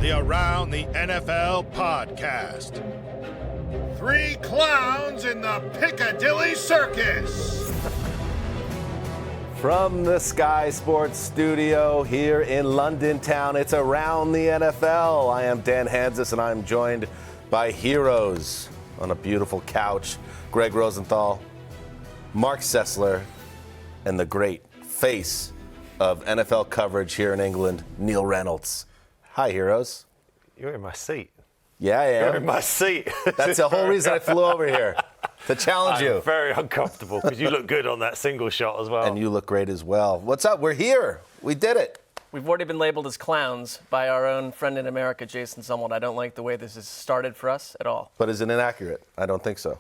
the Around the NFL podcast. Three clowns in the Piccadilly Circus. From the Sky Sports studio here in London town, it's Around the NFL. I am Dan Hanzus, and I'm joined by heroes on a beautiful couch. Gregg Rosenthal, Marc Sessler, and the great face of NFL coverage here in England, Neil Reynolds. Hi, heroes. You're in my seat. Yeah, I am. You're in my seat. That's the whole reason I flew over here, to challenge you. I'm very uncomfortable because you look good on that single shot as well. And you look great as well. What's up? We're here. We did it. We've already been labeled as clowns by our own friend in America, Jason Sumwalt. I don't like the way this has started for us at all. But is it inaccurate? I don't think so.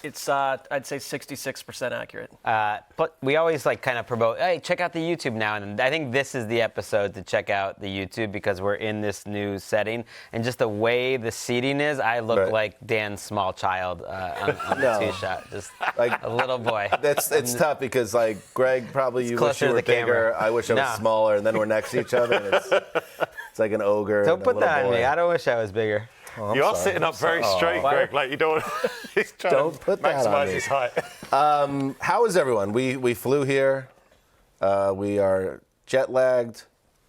It's, I'd say 66% accurate. But we always kind of promote, hey, check out the YouTube now. And I think this is the episode to check out the YouTube because we're in this new setting. And just the way the seating is, I look like Dan's small child on the two-shot. Just like a little boy. It's tough because, Greg, probably you wish you were bigger. Camera. I wish I was smaller. And then we're next to each other. And it's like an ogre. Don't put that on me. I don't wish I was bigger. Oh, you are sitting up very straight, Greg. Like you don't. He's trying don't put to that maximize on me. his height. How is everyone? We flew here. We are jet lagged,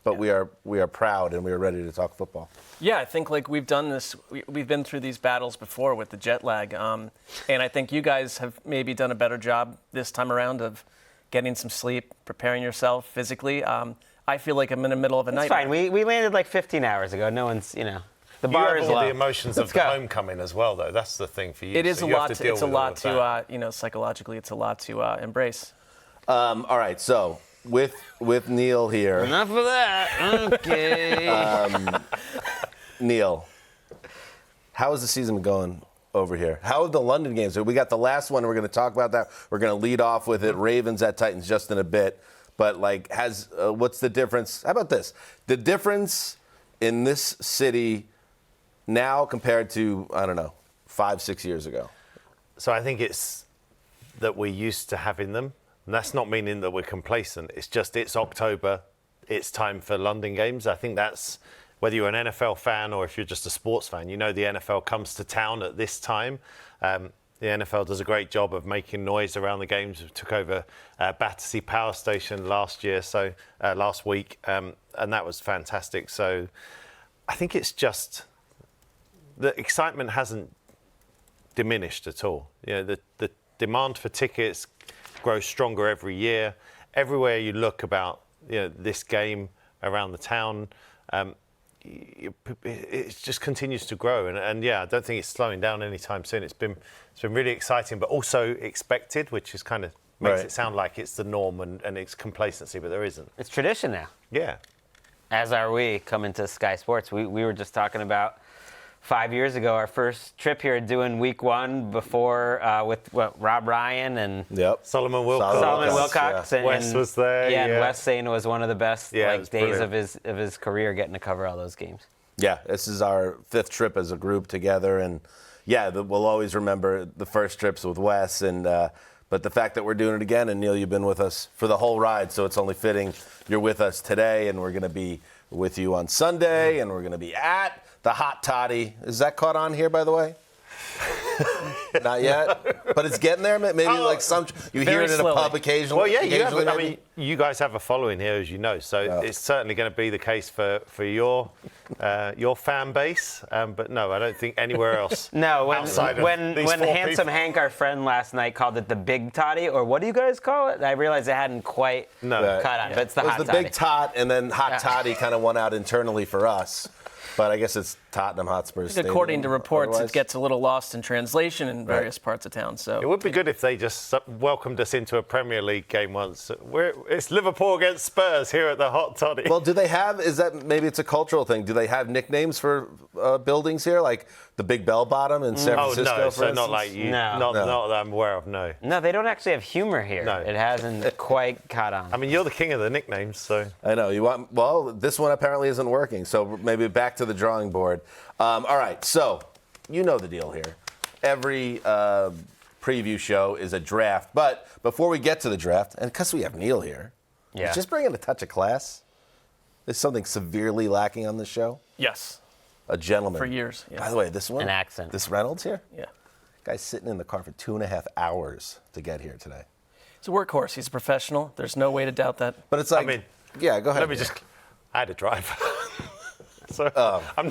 but we are proud and we are ready to talk football. Yeah, I think we've done this. We've been through these battles before with the jet lag, and I think you guys have maybe done a better job this time around of getting some sleep, preparing yourself physically. I feel like I'm in the middle of a nightmare. It's fine. We landed 15 hours ago. No one's, The bar is all low. the emotions of the homecoming as well, though. That's the thing for you. It is so a you lot. have to deal It's a with lot all of to, that. psychologically, it's a lot to embrace. All right, so with Neil here. Enough of that. Okay. Neil, how is the season going over here? How are the London games? We got the last one. We're going to talk about that. We're going to lead off with it. Ravens at Titans just in a bit. But what's the difference? How about this? The difference in this city now compared to, 5-6 years ago. So I think it's that we're used to having them. And that's not meaning that we're complacent. It's just it's October. It's time for London games. I think that's whether you're an NFL fan or if you're just a sports fan. The NFL comes to town at this time. The NFL does a great job of making noise around the games. We took over Battersea Power Station last week, and that was fantastic. So I think it's just the excitement hasn't diminished at all. The demand for tickets grows stronger every year. Everywhere you look about this game around the town, it just continues to grow. And I don't think it's slowing down anytime soon. It's been really exciting, but also expected, which is kind of makes it sound like it's the norm and it's complacency, but there isn't. It's tradition now. Yeah. As are we coming to Sky Sports. We were just talking about 5 years ago, our first trip here doing week one before with Rob Ryan and Solomon Wilcox. Solomon Wilcox. And Wes was there. And Wes saying it was one of the best days brilliant. of his career getting to cover all those games. Yeah, this is our 5th trip as a group together. And, we'll always remember the first trips with Wes. And but the fact that we're doing it again, and Neil, you've been with us for the whole ride, so it's only fitting you're with us today. And we're going to be with you on Sunday, and we're going to be at the Hot Toddy. Is that caught on here, by the way? Not yet, but it's getting there. Maybe you hear it in a pub occasionally. Well, yeah, you guys have a following here, as you know, so it's certainly going to be the case for your fan base. But no, I don't think anywhere else. No, when Handsome Hank, our friend last night, called it the Big Toddy, or what do you guys call it? I realized it hadn't quite caught on, but it's the Hot Toddy. It was the Big Tot, and then Hot Toddy kind of won out internally for us. But I guess it's Tottenham Hotspur. According to reports, it gets a little lost in translation in various parts of town. So it would be good if they just welcomed us into a Premier League game once. It's Liverpool against Spurs here at the Hot Toddy. Well, do they have? Is that maybe it's a cultural thing? Do they have nicknames for buildings here, like the Big Bell Bottom in San Francisco? Oh no, for so instance? not like you. No. Not that I'm aware of. No. No, they don't actually have humor here. No. It hasn't quite caught on. I mean, you're the king of the nicknames, so. I know you want. Well, this one apparently isn't working, so maybe back to the drawing board. All right, so you know the deal here. Every preview show is a draft, but before we get to the draft, and because we have Neil here, just bring in a touch of class. Is something severely lacking on this show? Yes. A gentleman. For years. By the way, this one. An accent. This Reynolds here? Yeah. Guy's sitting in the car for 2.5 hours to get here today. He's a workhorse. He's a professional. There's no way to doubt that. But it's like, yeah, go ahead. I had to drive. So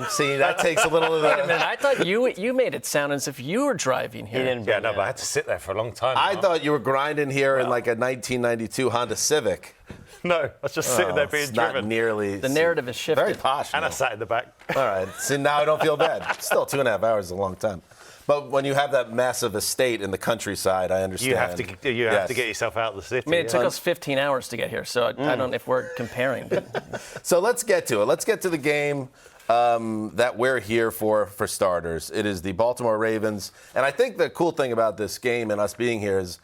See, that takes a little of Wait a that. minute. I thought you made it sound as if you were driving here. He didn't. Yeah, no, but I had to sit there for a long time. I thought you were grinding here in like a 1992 Honda Civic. No, I was just sitting there being It's driven. not nearly. The narrative is shifted. Very posh. And I Neil. sat in the back. All right. See, now I don't feel bad. Still, 2.5 hours is a long time. But when you have that massive estate in the countryside, I understand. You have to get yourself out of the city. I mean, it took us 15 hours to get here, so I don't know if we're comparing. But So let's get to it. Let's get to the game that we're here for starters. It is the Baltimore Ravens. And I think the cool thing about this game and us being here is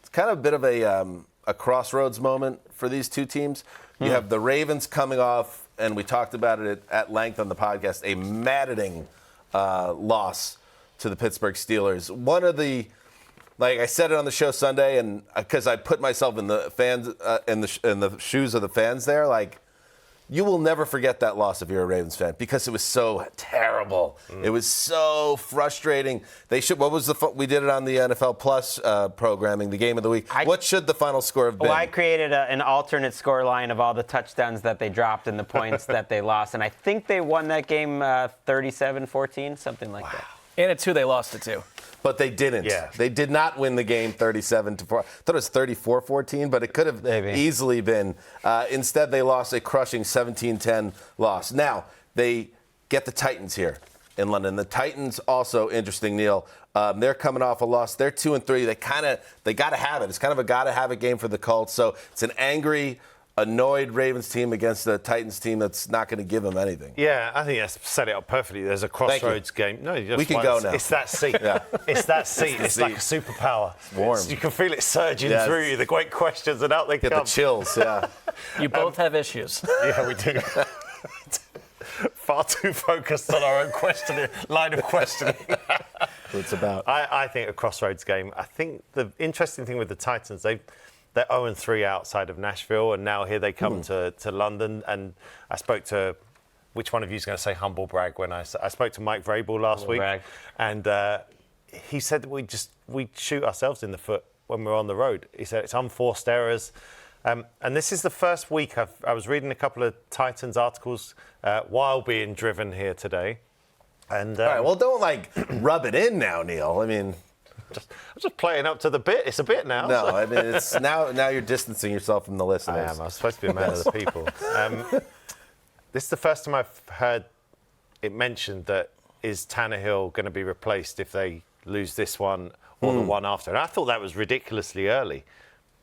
it's kind of a bit of a crossroads moment for these two teams. You have the Ravens coming off, and we talked about it at length on the podcast, a maddening loss to the Pittsburgh Steelers. One of the, like I said it on the show Sunday, and because I put myself in the fans in the shoes of the fans there, like you will never forget that loss if you're a Ravens fan because it was so terrible. It was so frustrating. What was we did it on the NFL Plus programming, the game of the week. What should the final score have been? Well, I created an alternate score line of all the touchdowns that they dropped and the points that they lost, and I think they won that game 37-14, something like that. and it's who they lost it to. But they didn't. Yeah. They did not win the game 37-4. I thought it was 34-14, but it could have easily been. Instead, they lost a crushing 17-10 loss. Now, they get the Titans here in London. The Titans also interesting, Neil. They're coming off a loss. They're 2-3. They got to have it. It's kind of a got to have it game for the Colts. So it's an angry, annoyed Ravens team against the Titans team that's not going to give them anything. Yeah, I think that's set it up perfectly. There's a crossroads game. No, we can go now. It's that seat. It's that seat. It's like a superpower. It's warm. You can feel it surging through you. The great questions, and out they Get come. the chills, yeah. You both have issues. Yeah, we do. Far too focused on our own line of questioning. What it's about. I think a crossroads game. I think the interesting thing with the Titans, they're 0-3 outside of Nashville, and now here they come to London. And I spoke to, which one of you is going to say humble brag when I spoke to Mike Vrabel last week, and he said that we shoot ourselves in the foot when we're on the road. He said it's unforced errors. And this is the first week I was reading a couple of Titans articles while being driven here today. And all right, well, don't rub it in now, Neil. I mean, I'm just playing up to the bit. It's a bit now. No, I mean it's now you're distancing yourself from the listeners. I am. I'm supposed to be a man of the people. This is the first time I've heard it mentioned that is Tannehill going to be replaced if they lose this one or the one after. And I thought that was ridiculously early.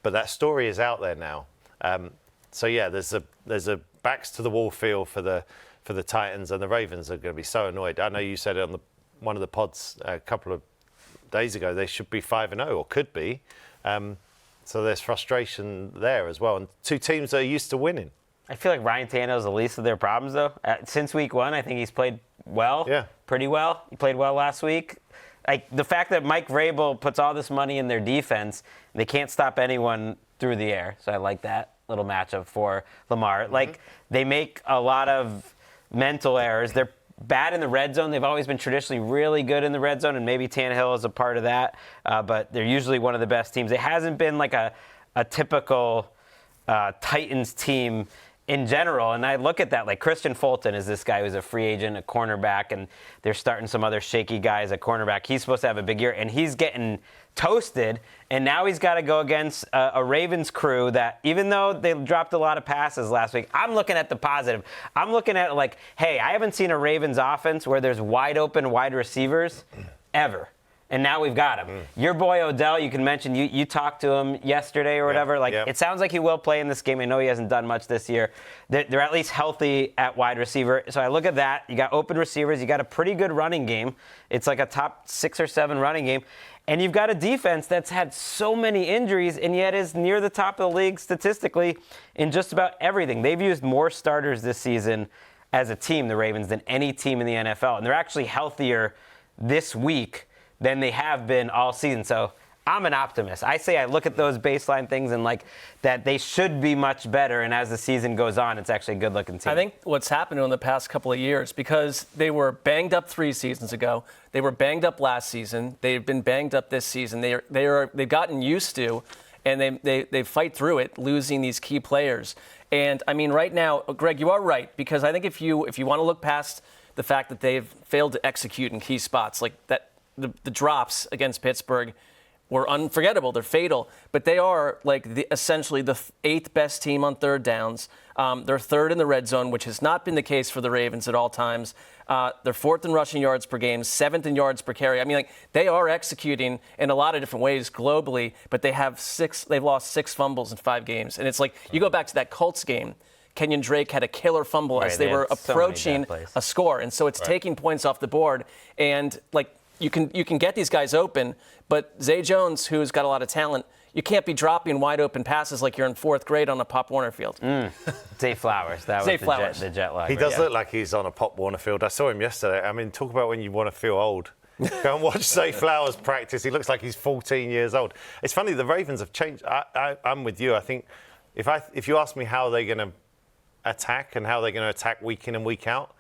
But that story is out there now. So yeah, there's a backs to the wall feel for the Titans, and the Ravens are going to be so annoyed. I know you said it on one of the pods a couple of days ago. They should be 5-0 or could be. So there's frustration there as well. And two teams that are used to winning. I feel like Ryan Tannehill's the least of their problems, though. Since week one, I think he's played well. Yeah. Pretty well. He played well last week. Like the fact that Mike Vrabel puts all this money in their defense, they can't stop anyone through the air. So I like that little matchup for Lamar. Like they make a lot of mental errors. They're bad in the red zone. They've always been traditionally really good in the red zone, and maybe Tannehill is a part of that. But they're usually one of the best teams. It hasn't been like a typical Titans team in general, and I look at that, like Christian Fulton is this guy who's a free agent, a cornerback, and they're starting some other shaky guys at cornerback. He's supposed to have a big year, and he's getting toasted, and now he's got to go against a Ravens crew that, even though they dropped a lot of passes last week, I'm looking at the positive. I'm looking at like, hey, I haven't seen a Ravens offense where there's wide open wide receivers ever. And now we've got him. Your boy Odell, you can mention, you talked to him yesterday or whatever. It sounds like he will play in this game. I know he hasn't done much this year. They're at least healthy at wide receiver. So I look at that. You got open receivers. You got a pretty good running game. It's like a top 6 or 7 running game. And you've got a defense that's had so many injuries and yet is near the top of the league statistically in just about everything. They've used more starters this season as a team, the Ravens, than any team in the NFL. And they're actually healthier this week than they have been all season. So I'm an optimist. I say I look at those baseline things and like that they should be much better. And as the season goes on, it's actually a good-looking team. I think what's happened in the past couple of years, because they were banged up 3 seasons ago, they were banged up last season, they've been banged up this season. They've gotten used to, and they fight through it, losing these key players. And I mean, right now, Greg, you are right, because I think if you want to look past the fact that they've failed to execute in key spots, like that, the drops against Pittsburgh were unforgettable. They're fatal, but they are like essentially the 8th best team on third downs. They're 3rd in the red zone, which has not been the case for the Ravens at all times. They're 4th in rushing yards per game, 7th in yards per carry. I mean, like they are executing in a lot of different ways globally, but they've lost 6 fumbles in 5 games. And it's like you go back to that Colts game. Kenyon Drake had a killer fumble as they were approaching a score, and so it's taking points off the board. And like you can get these guys open, but Zay Jones, who's got a lot of talent, you can't be dropping wide open passes like you're in 4th grade on a Pop Warner field. Zay Flowers, that was the jet lag. He does look like he's on a Pop Warner field. I saw him yesterday. I mean, talk about when you want to feel old. Go and watch Zay Flowers practice. He looks like he's 14 years old. It's funny, the Ravens have changed. I'm with you. I think if you ask me how they're going to attack and how they're going to attack week in and week out,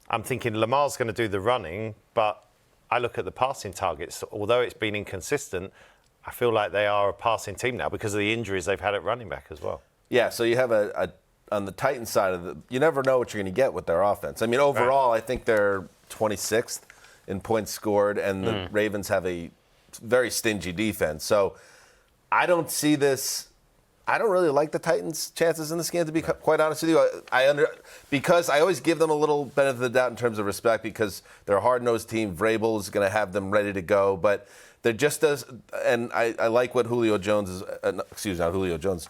I'm thinking Lamar's going to do the running, but I look at the passing targets. Although it's been inconsistent, I feel like they are a passing team now because of the injuries they've had at running back as well. Yeah, so you have on the Titans side of you never know what you're going to get with their offense. I mean, overall, I think they're 26th in points scored, and the Ravens have a very stingy defense. So I don't see this. I don't really like the Titans' chances in this game, to be quite honest with you. Because I always give them a little benefit of the doubt in terms of respect because they're a hard-nosed team. Vrabel is going to have them ready to go, but there just does. And I like what Julio Jones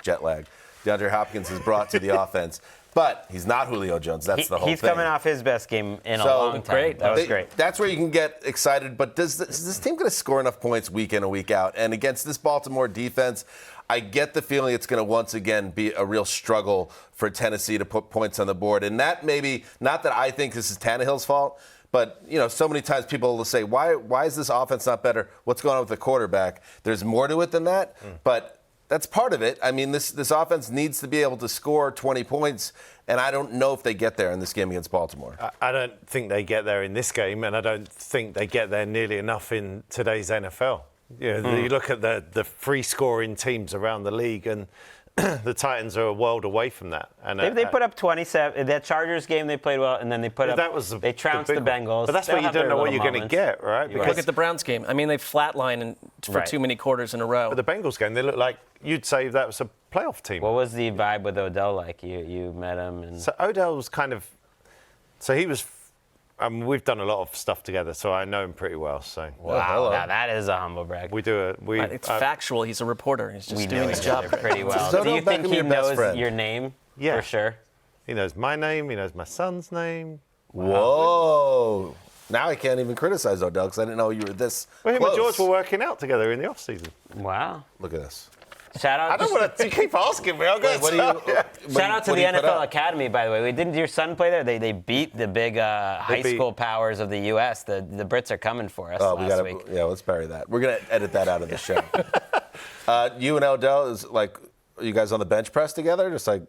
jet lag. DeAndre Hopkins has brought to the offense, but he's not Julio Jones. That's the whole thing. He's coming off his best game in a long time. That was great. That's where you can get excited. But is this team going to score enough points week in and week out? And against this Baltimore defense, I get the feeling it's going to once again be a real struggle for Tennessee to put points on the board. And that maybe, not that I think this is Tannehill's fault, but, you know, so many times people will say, why is this offense not better? What's going on with the quarterback? There's more to it than that, but that's part of it. I mean, this offense needs to be able to score 20 points, and I don't know if they get there in this game against Baltimore. I don't think they get there in this game, and I don't think they get there nearly enough in today's NFL. You know, you look at the free-scoring teams around the league, and the Titans are a world away from that. And they put up 27. That Chargers game they played well, and then they they trounced the Bengals. But that's where you don't know what you're going to get, right? Because look at the Browns game. I mean, they flatlined for too many quarters in a row. But the Bengals game, they look like you'd say that was a playoff team. What was the vibe with Odell like? You met him, and so Odell was he was. We've done a lot of stuff together, so I know him pretty well. So wow, now that is a humble brag. It's factual. He's a reporter. He's just doing his job pretty well. Do you think he knows your name? Yeah, for sure. He knows my name. He knows my son's name. Whoa! Now I can't even criticize Odell because I didn't know you were this Well, him close. and George were working out together in the off-season. Wow! Look at this. Shout out! I don't want to keep asking me. I'm going to Shout out to the NFL Academy, by the way. Didn't your son play there? They beat the big high school powers of the U.S. The Brits are coming for us last week. Yeah, let's bury that. We're going to edit that out of the show. You and Odell, are you guys on the bench press together? Just like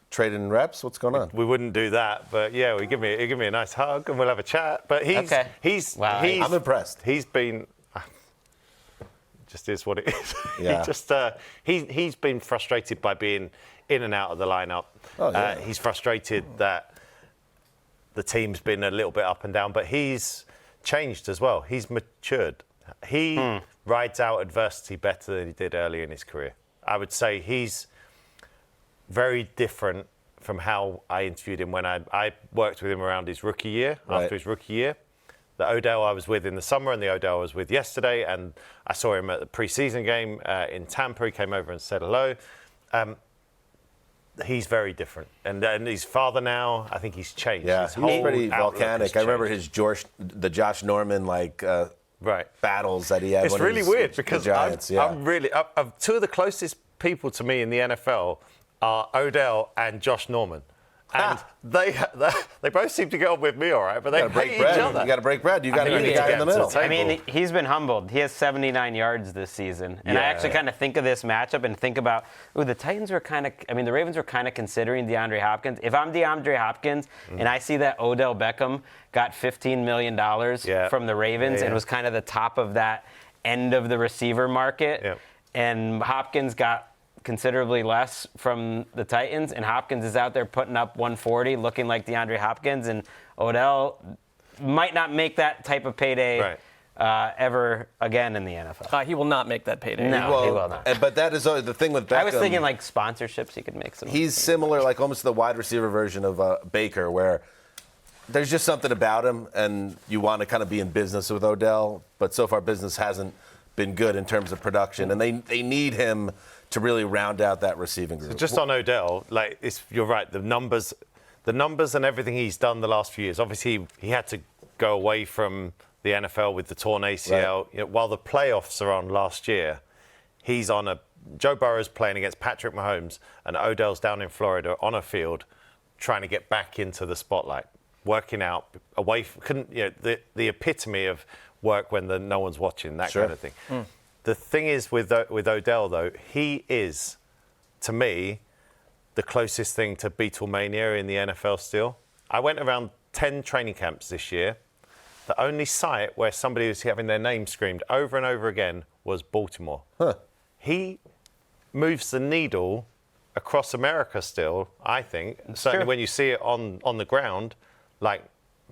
trading reps? What's going on? We wouldn't do that, but yeah, give me a nice hug and we'll have a chat. But I'm impressed. He's been... just is what it is. Yeah. He's been frustrated by being in and out of the lineup. Oh, yeah. He's frustrated that the team's been a little bit up and down, but he's changed as well. He's matured. He rides out adversity better than he did early in his career. I would say he's very different from how I interviewed him when I worked with him around his rookie year, after his rookie year. The Odell I was with in the summer and the Odell I was with yesterday, and I saw him at the preseason game in Tampa. He came over and said hello. He's very different. And his father now, I think he's changed. Yeah, his he's pretty volcanic. I remember changed. the Josh Norman, battles that he had. It's really weird because Giants, I'm really... two of the closest people to me in the NFL are Odell and Josh Norman. And they both seem to get on with me all right, but they hate each other. You got to break bread. You got to be the guy in the middle. I mean, he's been humbled. He has 79 yards this season. And I actually kind of think of this matchup and think about, the Titans were the Ravens were kind of considering DeAndre Hopkins. If I'm DeAndre Hopkins and I see that Odell Beckham got $15 million from the Ravens and was kind of the top of that end of the receiver market, and Hopkins got considerably less from the Titans, and Hopkins is out there putting up 140, looking like DeAndre Hopkins, and Odell might not make that type of payday ever again in the NFL. He will not make that payday. No, he will not. But that is the thing with Beckham. I was thinking like sponsorships he could make some. He's similar, like almost the wide receiver version of Baker, where there's just something about him, and you want to kind of be in business with Odell, but so far business hasn't been good in terms of production, and they need him to really round out that receiving group. So just on Odell, you're right. The numbers and everything he's done the last few years. Obviously, he had to go away from the NFL with the torn ACL. Right. While the playoffs are on last year, he's on Joe Burrow's playing against Patrick Mahomes, and Odell's down in Florida on a field, trying to get back into the spotlight, working out away. The epitome of work when no one's watching, that kind of thing. The thing is with Odell, though, he is, to me, the closest thing to Beatlemania in the NFL still. I went around 10 training camps this year. The only site where somebody was having their name screamed over and over again was Baltimore. He moves the needle across America still, I think. Certainly when you see it on the ground, like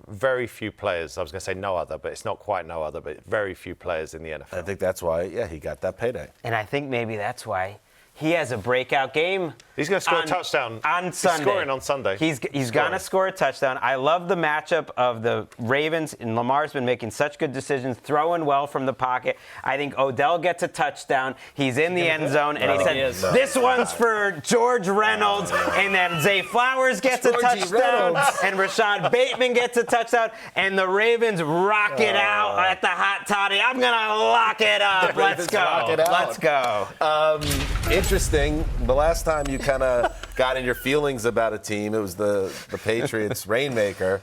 very few players. I was going to say no other, but it's not quite no other, but very few players in the NFL. I think that's why, he got that payday. And I think maybe that's why he has a breakout game. He's going to score a touchdown on Sunday. He's scoring on Sunday. He's going to score a touchdown. I love the matchup of the Ravens, and Lamar's been making such good decisions, throwing well from the pocket. I think Odell gets a touchdown. He's in the end zone, and he said, this one's for George Reynolds, and then Zay Flowers gets a touchdown, and Rashad Bateman gets a touchdown, and the Ravens rock it out at the hot toddy. I'm going to lock it up. Let's go. Let's go. Interesting. The last time you kind of got in your feelings about a team, it was the Patriots Rainmaker,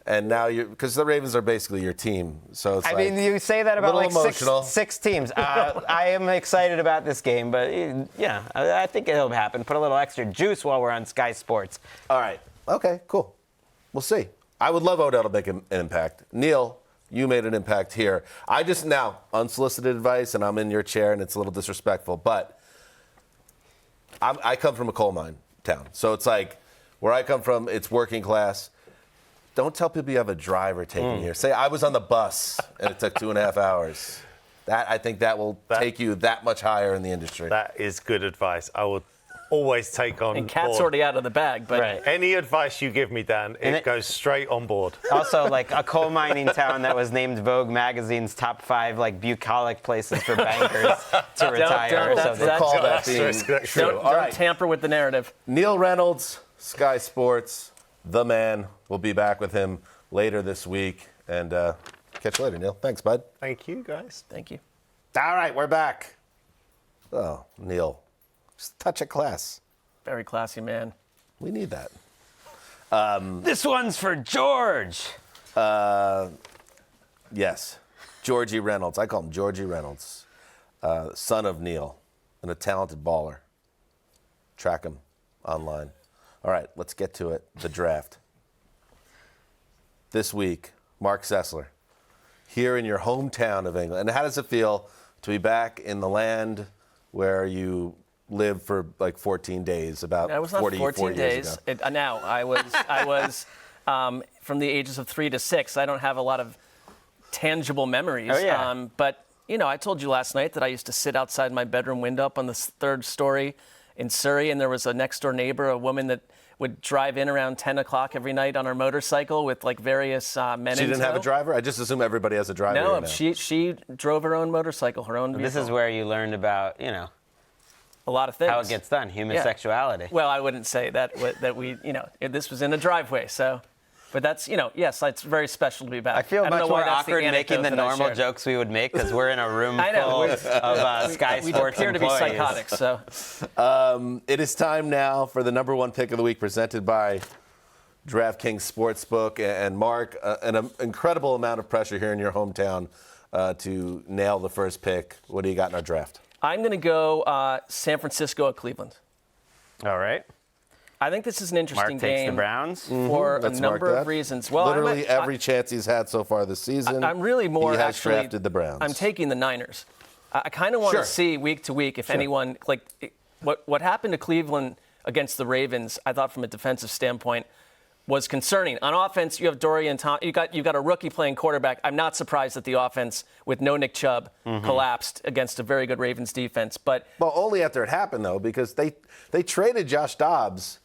and now because the Ravens are basically your team. So it's you say that about like six teams. I am excited about this game, but I think it'll happen. Put a little extra juice while we're on Sky Sports. All right. Okay. Cool. We'll see. I would love Odell to make an impact. Neil, you made an impact here. I just now unsolicited advice, and I'm in your chair, and it's a little disrespectful, but I come from a coal mine town. So it's like where I come from, it's working class. Don't tell people you have a driver taking you here. Say I was on the bus and it took 2.5 hours. I think that will take you that much higher in the industry. That is good advice. I will always take on And Cat's board. already out of the bag, but Any advice you give me, Dan, it goes straight on board. Also, like a coal mining town that was named Vogue magazine's top 5 like bucolic places for bankers to retire. Don't tamper with the narrative. Neil Reynolds, Sky Sports, the man. We'll be back with him later this week. And catch you later, Neil. Thanks, bud. Thank you, guys. Thank you. All right, we're back. Oh, Neil. Just a touch of class. Very classy man. We need that. This one's for George. Yes. Georgie Reynolds. I call him Georgie Reynolds. Son of Neil and a talented baller. Track him online. All right, let's get to it. The draft. This week, Marc Sessler, here in your hometown of England. And how does it feel to be back in the land where you lived for like 14 days, about 44 years ago? Now, I was from the ages of 3 to 6. I don't have a lot of tangible memories. Oh, yeah. But, I told you last night that I used to sit outside my bedroom window up on the 3rd story in Surrey, and there was a next-door neighbor, a woman that would drive in around 10 o'clock every night on her motorcycle with like various men. She didn't have a driver? I just assume everybody has a driver. No, she drove her own motorcycle, her own vehicle. This is where you learned about, a lot of things. how it gets done, human sexuality. Well, I wouldn't say that we, this was in a driveway, so. But that's, yes, it's very special to be back. I feel much more awkward making the normal jokes jokes we would make because we're in a room full of Sky we Sports appear to be employees. psychotic, so. It is time now for the number 1 pick of the week presented by DraftKings Sportsbook. And Mark, an incredible amount of pressure here in your hometown to nail the first pick. What do you got in our draft? I'm going to go San Francisco at Cleveland. All right. I think this is an interesting Mark takes game the Browns. for a Let's number mark that. of reasons. Well, Literally every chance he's had so far this season, I'm really more he has actually drafted the Browns. I'm taking the Niners. I kind of want to Sure. see week to week if anyone what happened to Cleveland against the Ravens. I thought from a defensive standpoint was concerning. On offense, you have Dorian Thompson. You got a rookie playing quarterback. I'm not surprised that the offense with no Nick Chubb collapsed against a very good Ravens defense. But well, only after it happened though, because they traded Josh Dobbs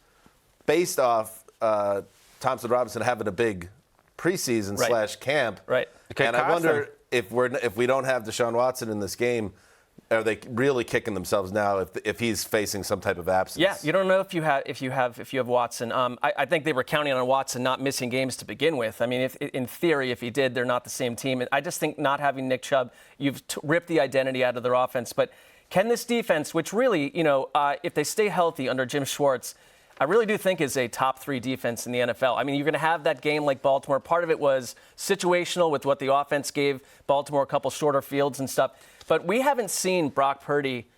based off Thompson Robinson having a big preseason Right. / camp. Right. And I wonder if we don't have Deshaun Watson in this game, are they really kicking themselves now if he's facing some type of absence? yeah, you don't know if you have Watson. I think they were counting on Watson not missing games to begin with. I mean, in theory, if he did, they're not the same team. And I just think not having Nick Chubb, you've ripped the identity out of their offense. But can this defense, which really, if they stay healthy under Jim Schwartz, I really do think is a top 3 defense in the NFL. I mean, you're going to have that game like Baltimore. Part of it was situational with what the offense gave Baltimore, a couple shorter fields and stuff. But we haven't seen Brock Purdy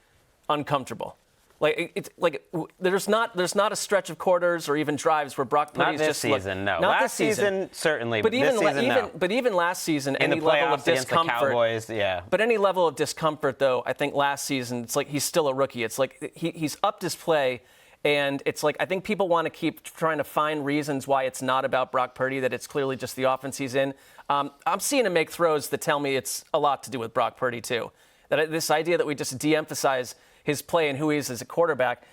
uncomfortable. There's not a stretch of quarters or even drives where Brock Purdy Not this season, no. Not Last this season, certainly, but this season, no. But even last season, In any the level of playoffs against the discomfort. Cowboys, yeah. But any level of discomfort, though, I think last season, it's like he's still a rookie. It's like he's upped his play. And it's like I think people want to keep trying to find reasons why it's not about Brock Purdy, that it's clearly just the offense he's in. I'm seeing him make throws that tell me it's a lot to do with Brock Purdy, too. That this idea that we just de-emphasize his play and who he is as a quarterback.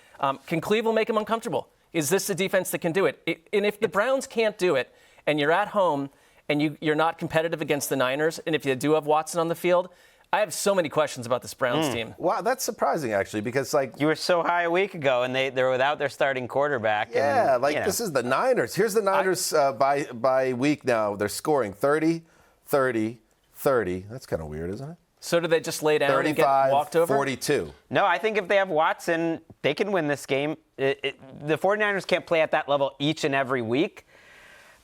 Can Cleveland make him uncomfortable? Is this the defense that can do it? And if the Browns can't do it, and you're at home, and you're not competitive against the Niners, and if you do have Watson on the field, I have so many questions about this Browns team. Wow, that's surprising actually, because You were so high a week ago, and they're without their starting quarterback. yeah, and, this is the Niners. Here's the Niners by week now. They're scoring 30, 30, 30. That's kind of weird, isn't it? So do they just lay down and get walked over? 42. No, I think if they have Watson, they can win this game. The 49ers can't play at that level each and every week.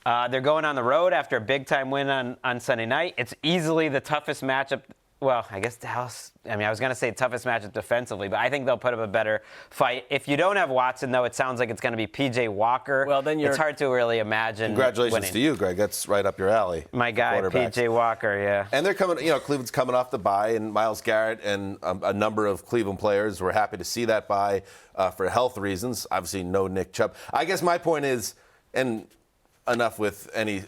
They're going on the road after a big-time win on Sunday night. It's easily the toughest matchup. Well, I guess Dallas, I was going to say toughest matchup defensively, but I think they'll put up a better fight. If you don't have Watson, though, it sounds like it's going to be P.J. Walker. Well, then it's hard to really imagine Congratulations winning. to you, Greg. That's right up your alley. My guy, P.J. Walker, yeah. And they're coming, Cleveland's coming off the bye, and Myles Garrett and a number of Cleveland players were happy to see that bye for health reasons. Obviously, no Nick Chubb. I guess my point is, and enough with any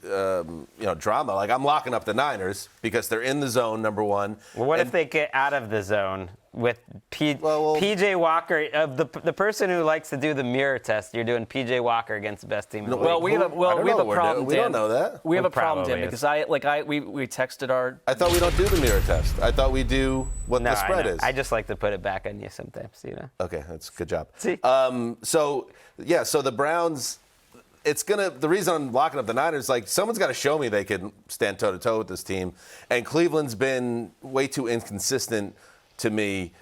drama. Like, I'm locking up the Niners because they're in the zone, number one. Well, what if they get out of the zone with P.J. Walker, the person who likes to do the mirror test? You're doing P.J. Walker against the best team in the league. We have a problem. We don't know that. We have a problem, Probably Dan, because we texted our. I thought we don't do the mirror test. I thought we do what the spread is. I just like to put it back on you sometimes, Okay, that's a good job. See? So the Browns. The reason I'm locking up the Niners, like, someone's got to show me they can stand toe-to-toe with this team. And Cleveland's been way too inconsistent to me,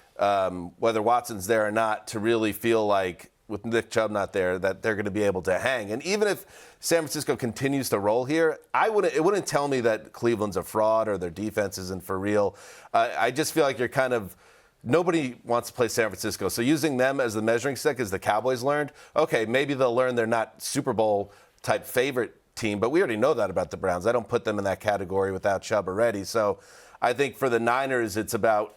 whether Watson's there or not, to really feel like, with Nick Chubb not there, that they're going to be able to hang. And even if San Francisco continues to roll here, it wouldn't tell me that Cleveland's a fraud or their defense isn't for real. I just feel like you're kind of... Nobody wants to play San Francisco. So using them as the measuring stick, as the Cowboys learned, okay, maybe they'll learn they're not Super Bowl-type favorite team, but we already know that about the Browns. I don't put them in that category without Chubb already. So I think for the Niners, it's about,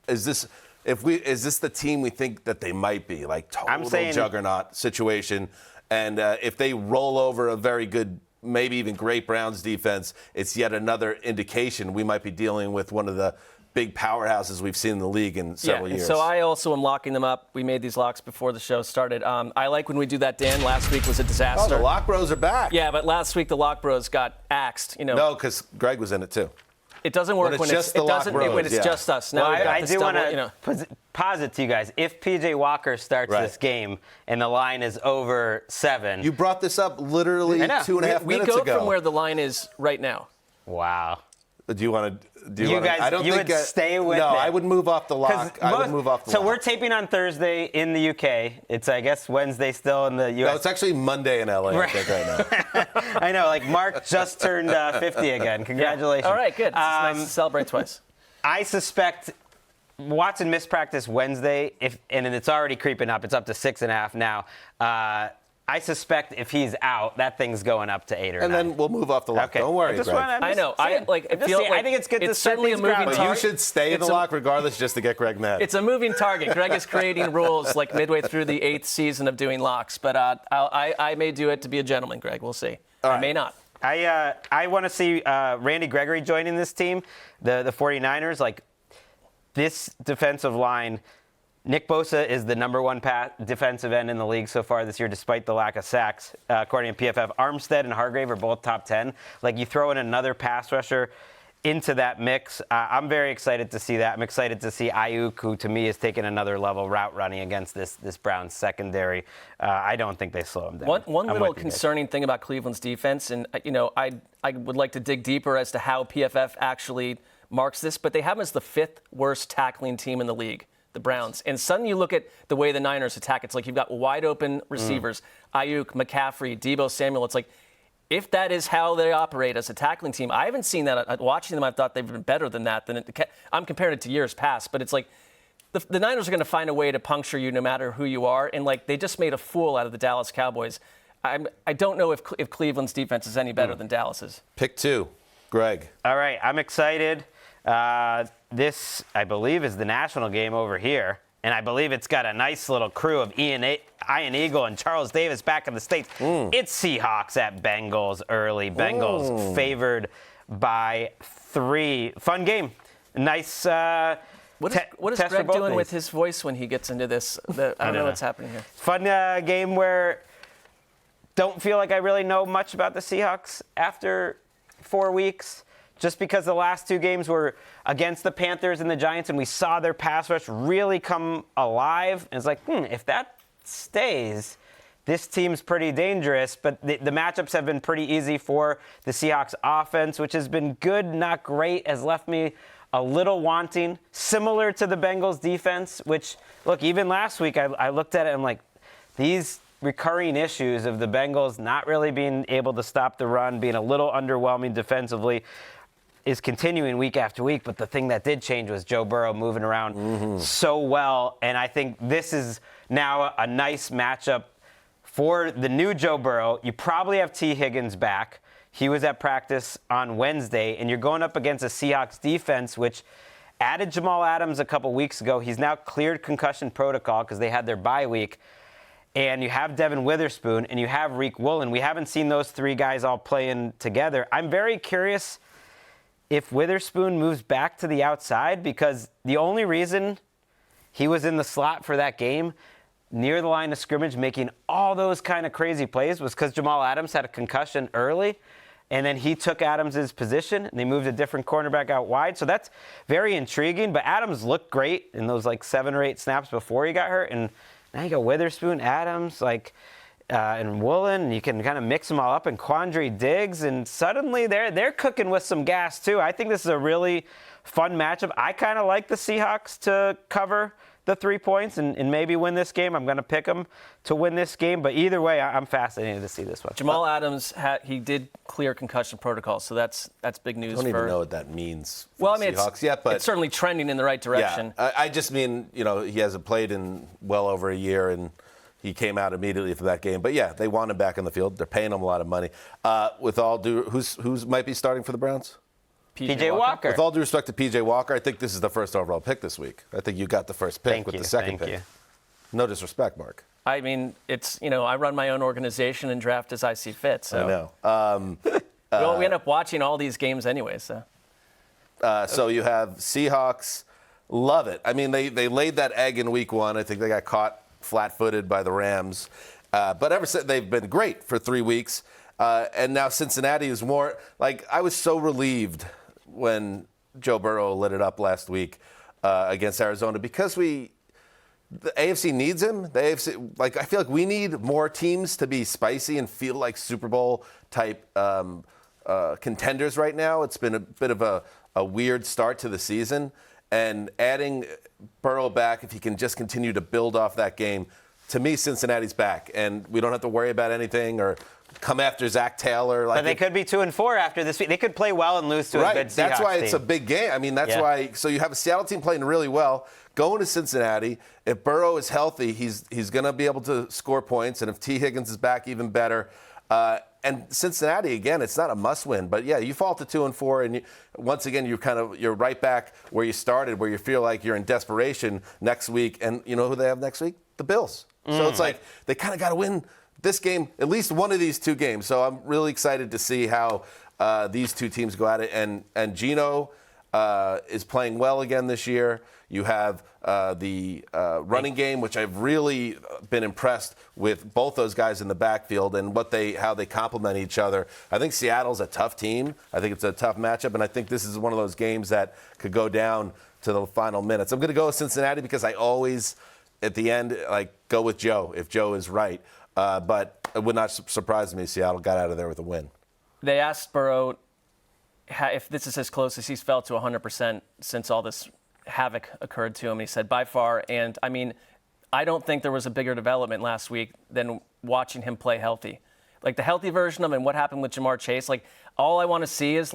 is this the team we think that they might be? Like, total juggernaut situation. And if they roll over a very good, maybe even great Browns defense, it's yet another indication we might be dealing with one of the big powerhouses we've seen in the league in several years. So I also am locking them up. We made these locks before the show started. I like when we do that, Dan. Last week was a disaster. Oh, the Lock Bros are back. Yeah, but last week the Lock Bros got axed. No, because Greg was in it too. It doesn't work when it's just us. Now I do want to posit to you guys, if P.J. Walker starts this game and the line is over 7. You brought this up literally 2.5 minutes ago. We go from where the line is right now. Wow. Do you want to? You guys, I don't you think would stay with it. No, I would move off the lock. I would move off the lock. So we're taping on Thursday in the UK. It's, I guess, Wednesday still in the US. No, it's actually Monday in LA, I think, right now. I know, like Mark just turned 50 again. Congratulations. All right, good. It's nice to celebrate twice. I suspect Watson missed practice Wednesday, and it's already creeping up. It's up to 6.5 now. I suspect if he's out, that thing's going up to 8 or 9. And then we'll move off the lock. Okay. Don't worry, Greg. I know. I think it's good. It's certainly a moving target. But you should stay in the lock regardless, just to get Greg mad. It's a moving target. Greg is creating rules like midway through the 8th season of doing locks. But I may do it to be a gentleman, Greg. We'll see. I may not. I want to see Randy Gregory joining this team, the 49ers. Like, this defensive line, Nick Bosa is the number one defensive end in the league so far this year, despite the lack of sacks, according to PFF. Armstead and Hargrave are both top 10. Like, you throw in another pass rusher into that mix. I'm very excited to see that. I'm excited to see Ayuk, who to me is taking another level route running against this Browns secondary. I don't think they slow him down. One little concerning thing about Cleveland's defense, and I would like to dig deeper as to how PFF actually marks this, but they have them as the 5th worst tackling team in the league, the Browns. And suddenly you look at the way the Niners attack, it's like you've got wide open receivers, Ayuk, McCaffrey, Deebo Samuel. It's like, if that is how they operate as a tackling team, I haven't seen that. Watching them, I thought they've been better than that. I'm comparing it to years past, but it's like the Niners are going to find a way to puncture you no matter who you are. And like, they just made a fool out of the Dallas Cowboys. I don't know if Cleveland's defense is any better than Dallas's. Pick 2, Greg. All right, I'm excited. This, I believe, is the national game over here. And I believe it's got a nice little crew of Ian Eagle and Charles Davis back in the States. It's Seahawks at Bengals early. Bengals favored by 3. Fun game. Nice What is Greg doing with his voice when he gets into this? I don't know what's happening here. Fun game where don't feel like I really know much about the Seahawks after 4 weeks. Just because the last 2 games were against the Panthers and the Giants, and we saw their pass rush really come alive. And it's like, if that stays, this team's pretty dangerous. But the matchups have been pretty easy for the Seahawks offense, which has been good, not great, has left me a little wanting. Similar to the Bengals defense, which, look, even last week I looked at it and I'm like, these recurring issues of the Bengals not really being able to stop the run, being a little underwhelming defensively, is continuing week after week. But the thing that did change was Joe Burrow moving around so well. And I think this is now a nice matchup for the new Joe Burrow. You probably have T. Higgins back. He was at practice on Wednesday. And you're going up against a Seahawks defense, which added Jamal Adams a couple weeks ago. He's now cleared concussion protocol because they had their bye week. And you have Devin Witherspoon and you have Reek Woolen. We haven't seen those 3 guys all playing together. I'm very curious if Witherspoon moves back to the outside, because the only reason he was in the slot for that game near the line of scrimmage making all those kind of crazy plays was because Jamal Adams had a concussion early, and then he took Adams' position, and they moved a different cornerback out wide. So that's very intriguing. But Adams looked great in those 7 or 8 snaps before he got hurt, and now you got Witherspoon, Adams, and Woolen, and you can kind of mix them all up, and Quandre Diggs, and suddenly they're cooking with some gas too. I think this is a really fun matchup. I kind of like the Seahawks to cover the 3 points and maybe win this game. I'm going to pick them to win this game, but either way, I'm fascinated to see this one. Jamal Adams, he did clear concussion protocol, so that's big news. I don't even know what that means for the Seahawks yet, but it's certainly trending in the right direction. Yeah, I just mean, he hasn't played in well over a year, and he came out immediately for that game. But yeah, they want him back in the field. They're paying him a lot of money. With all due, who's might be starting for the Browns? P.J. Walker. With all due respect to P.J. Walker, I think this is the first overall pick this week. I think you got the first pick with the second pick. Thank you. No disrespect, Mark. I mean, it's, I run my own organization and draft as I see fit. So. I know. We end up watching all these games anyway. So you have Seahawks. Love it. I mean, they laid that egg in week 1. I think they got caught flat-footed by the Rams. But ever since, they've been great for 3 weeks. And now Cincinnati is more, I was so relieved when Joe Burrow lit it up last week against Arizona, because the AFC needs him. The AFC, I feel like we need more teams to be spicy and feel like Super Bowl type contenders right now. It's been a bit of a a weird start to the season, and adding Burrow back, if he can just continue to build off that game, to me, Cincinnati's back, and we don't have to worry about anything or come after Zach Taylor. But they could be 2-4 after this week. They could play well and lose to a good Seahawks That's why team. it's a big game. I mean, that's why. So you have a Seattle team playing really well, going to Cincinnati. If Burrow is healthy, he's going to be able to score points, and if T. Higgins is back, even better. And Cincinnati, again, it's not a must-win, but yeah, you fall to 2-4, and once again, you're right back where you started, where you feel like you're in desperation next week. And you know who they have next week? The Bills. So it's like they kind of got to win this game, at least one of these two games. So I'm really excited to see how these two teams go at it. And Geno is playing well again this year. You have the running game, which I've really been impressed with both those guys in the backfield and how they complement each other. I think Seattle's a tough team. I think it's a tough matchup, and I think this is one of those games that could go down to the final minutes. I'm going to go with Cincinnati because I always, at the end, go with Joe if Joe is right. But it would not surprise me if Seattle got out of there with a win. They asked Burrow if this is as close as he's felt to 100% since all this havoc occurred to him. He said, by far. And, I mean, I don't think there was a bigger development last week than watching him play healthy. Like, the healthy version of him and what happened with Jamar Chase, all I want to see is,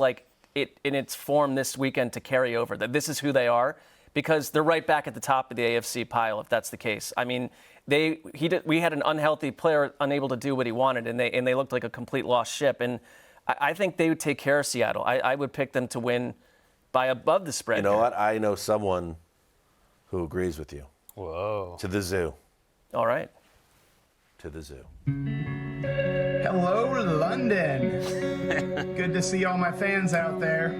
it in its form this weekend to carry over, that this is who they are, because they're right back at the top of the AFC pile, if that's the case. I mean, we had an unhealthy player unable to do what he wanted, and they looked like a complete lost ship. And I think they would take care of Seattle. I would pick them to win by above the spread. You know what? I know someone who agrees with you. Whoa. To the zoo. All right. To the zoo. Hello, London. Good to see all my fans out there.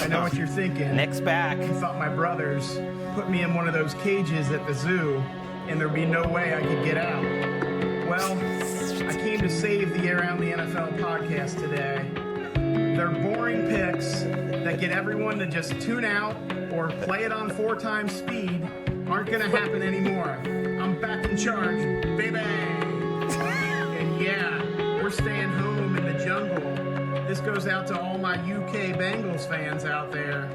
I know what you're thinking. Nick's back. You thought my brothers put me in one of those cages at the zoo, and there'd be no way I could get out. Well, I came to save the Around the NFL podcast today. They're boring picks that get everyone to just tune out or play it on 4 times speed aren't going to happen anymore. I'm back in charge, baby. And yeah, we're staying home in the jungle. This goes out to all my UK Bengals fans out there.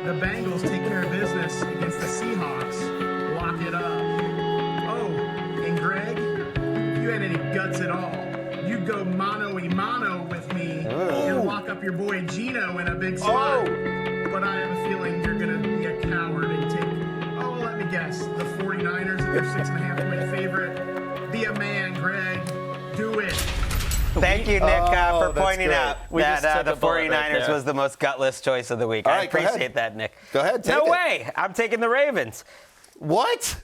The Bengals take care of business against the Seahawks. Lock it up. Oh, and Greg, if you had any guts at all, you'd go mano-a-mano with me and lock up your boy Geno in a big spot. But I have a feeling you're going to be a coward and take, let me guess, the 49ers are their 6.5-point favorite. Be a man, Greg. Do it. Thank you, Nick, for pointing great. out that the 49ers was the most gutless choice of the week. All I right, go appreciate ahead. that, Nick. Go ahead, take No it. way. I'm taking the Ravens. What?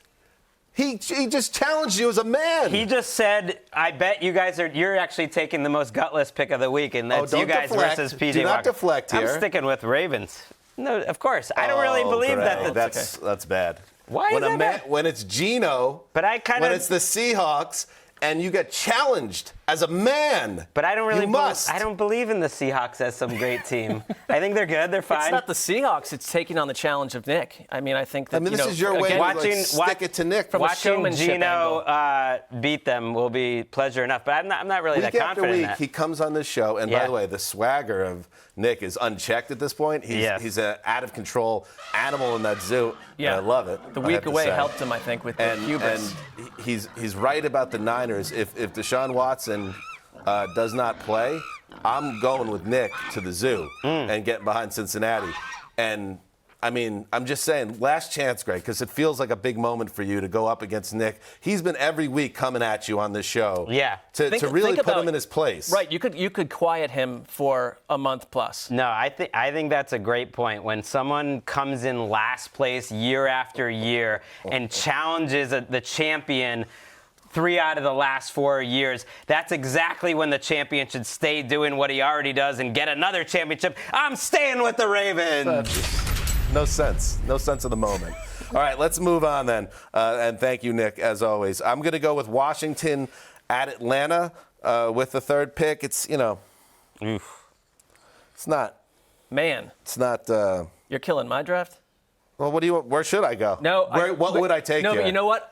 He just challenged you as a man. He just said, I bet you're actually taking the most gutless pick of the week, and that's don't you guys deflect. versus PJ Do not Walker. deflect here. I'm sticking with Ravens. No, of course. I don't really believe Gregg, that. That's bad. Why is that bad? When it's Geno, But I kind when of. it's the Seahawks, and you get challenged as a man. But I don't really. You must. I don't believe in the Seahawks as some great team. I think they're good. They're fine. It's not the Seahawks. It's taking on the challenge of Nick. I mean, I think that, this is your way again, to stick it to Nick. From a Watching showmanship Geno beat them will be pleasure enough. But I'm not really that Week after confident in week, that. he comes on this show, and by the way, the swagger of Nick is unchecked at this point. He's an out-of-control animal in that zoo, and I love it. The I week have to away say. helped him, I think, with the hubris. And he's right about the Niners. If Deshaun Watson does not play, I'm going with Nick to the zoo and getting behind Cincinnati. And I mean, I'm just saying, last chance, Greg, because it feels like a big moment for you to go up against Nick. He's been every week coming at you on this show. Yeah. To really put him in his place. Right. You could quiet him for a month plus. No, I think that's a great point. When someone comes in last place year after year and challenges the champion 3 out of the last 4 years, that's exactly when the champion should stay doing what he already does and get another championship. I'm staying with the Ravens. No sense. No sense of the moment. All right, let's move on then. And thank you, Nick, as always. I'm going to go with Washington at Atlanta with the third pick. It's, it's not. Man. It's not. You're killing my draft? Well, what do you want? Where should I go? What would I take? No, here? but you know what?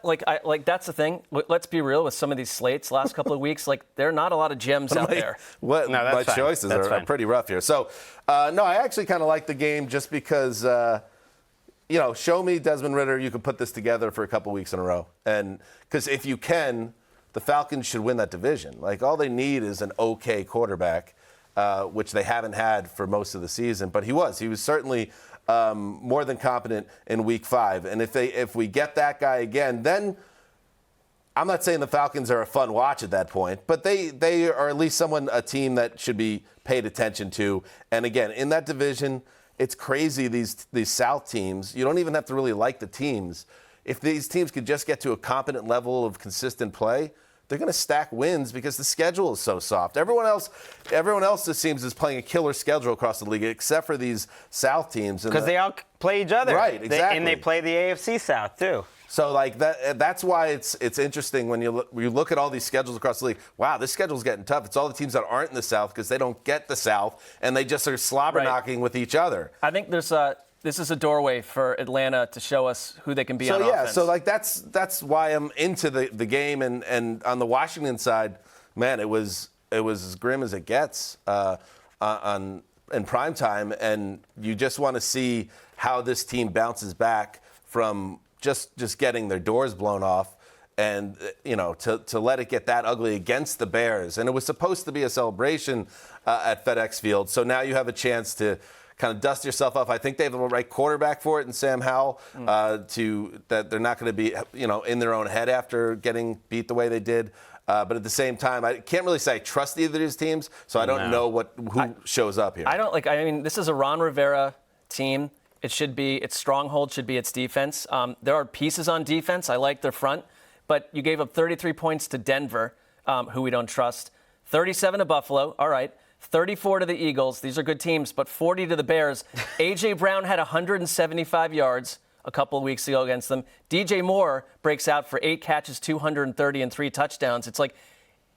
That's the thing. Let's be real with some of these slates. Last couple of weeks, there are not a lot of gems out there. My choices are pretty rough here. So, no, I actually kind of like the game just because, show me Desmond Ridder. You can put this together for a couple weeks in a row, and because if you can, the Falcons should win that division. All they need is an okay quarterback, which they haven't had for most of the season. But he was certainly more than competent in Week 5. And if we get that guy again, then I'm not saying the Falcons are a fun watch at that point, but they are at least a team that should be paid attention to. And again, in that division, it's crazy, these South teams. You don't even have to really like the teams. If these teams could just get to a competent level of consistent play, they're going to stack wins because the schedule is so soft. Everyone else, it seems, is playing a killer schedule across the league, except for these South teams. Because they all play each other. Right, exactly. And they play the AFC South, too. So, that's why it's interesting when you look at all these schedules across the league. Wow, this schedule's getting tough. It's all the teams that aren't in the South because they don't get the South, and they just are slobber-knocking with each other. I think this is a doorway for Atlanta to show us who they can be on offense. That's why I'm into the game. And on the Washington side, man, it was as grim as it gets in prime time. And you just want to see how this team bounces back from just getting their doors blown off. And, to let it get that ugly against the Bears. And it was supposed to be a celebration at FedEx Field. So now you have a chance to kind of dust yourself off. I think they have the right quarterback for it in Sam Howell, that they're not going to be, in their own head after getting beat the way they did. But at the same time, I can't really say I trust either of these teams, so I don't know who shows up here. This is a Ron Rivera team. Its stronghold should be its defense. There are pieces on defense. I like their front, but you gave up 33 points to Denver, who we don't trust. 37 to Buffalo. All right. 34 to the Eagles. These are good teams, but 40 to the Bears. A.J. Brown had 175 yards a couple of weeks ago against them. DJ Moore breaks out for 8 catches, 230, and 3 touchdowns. It's like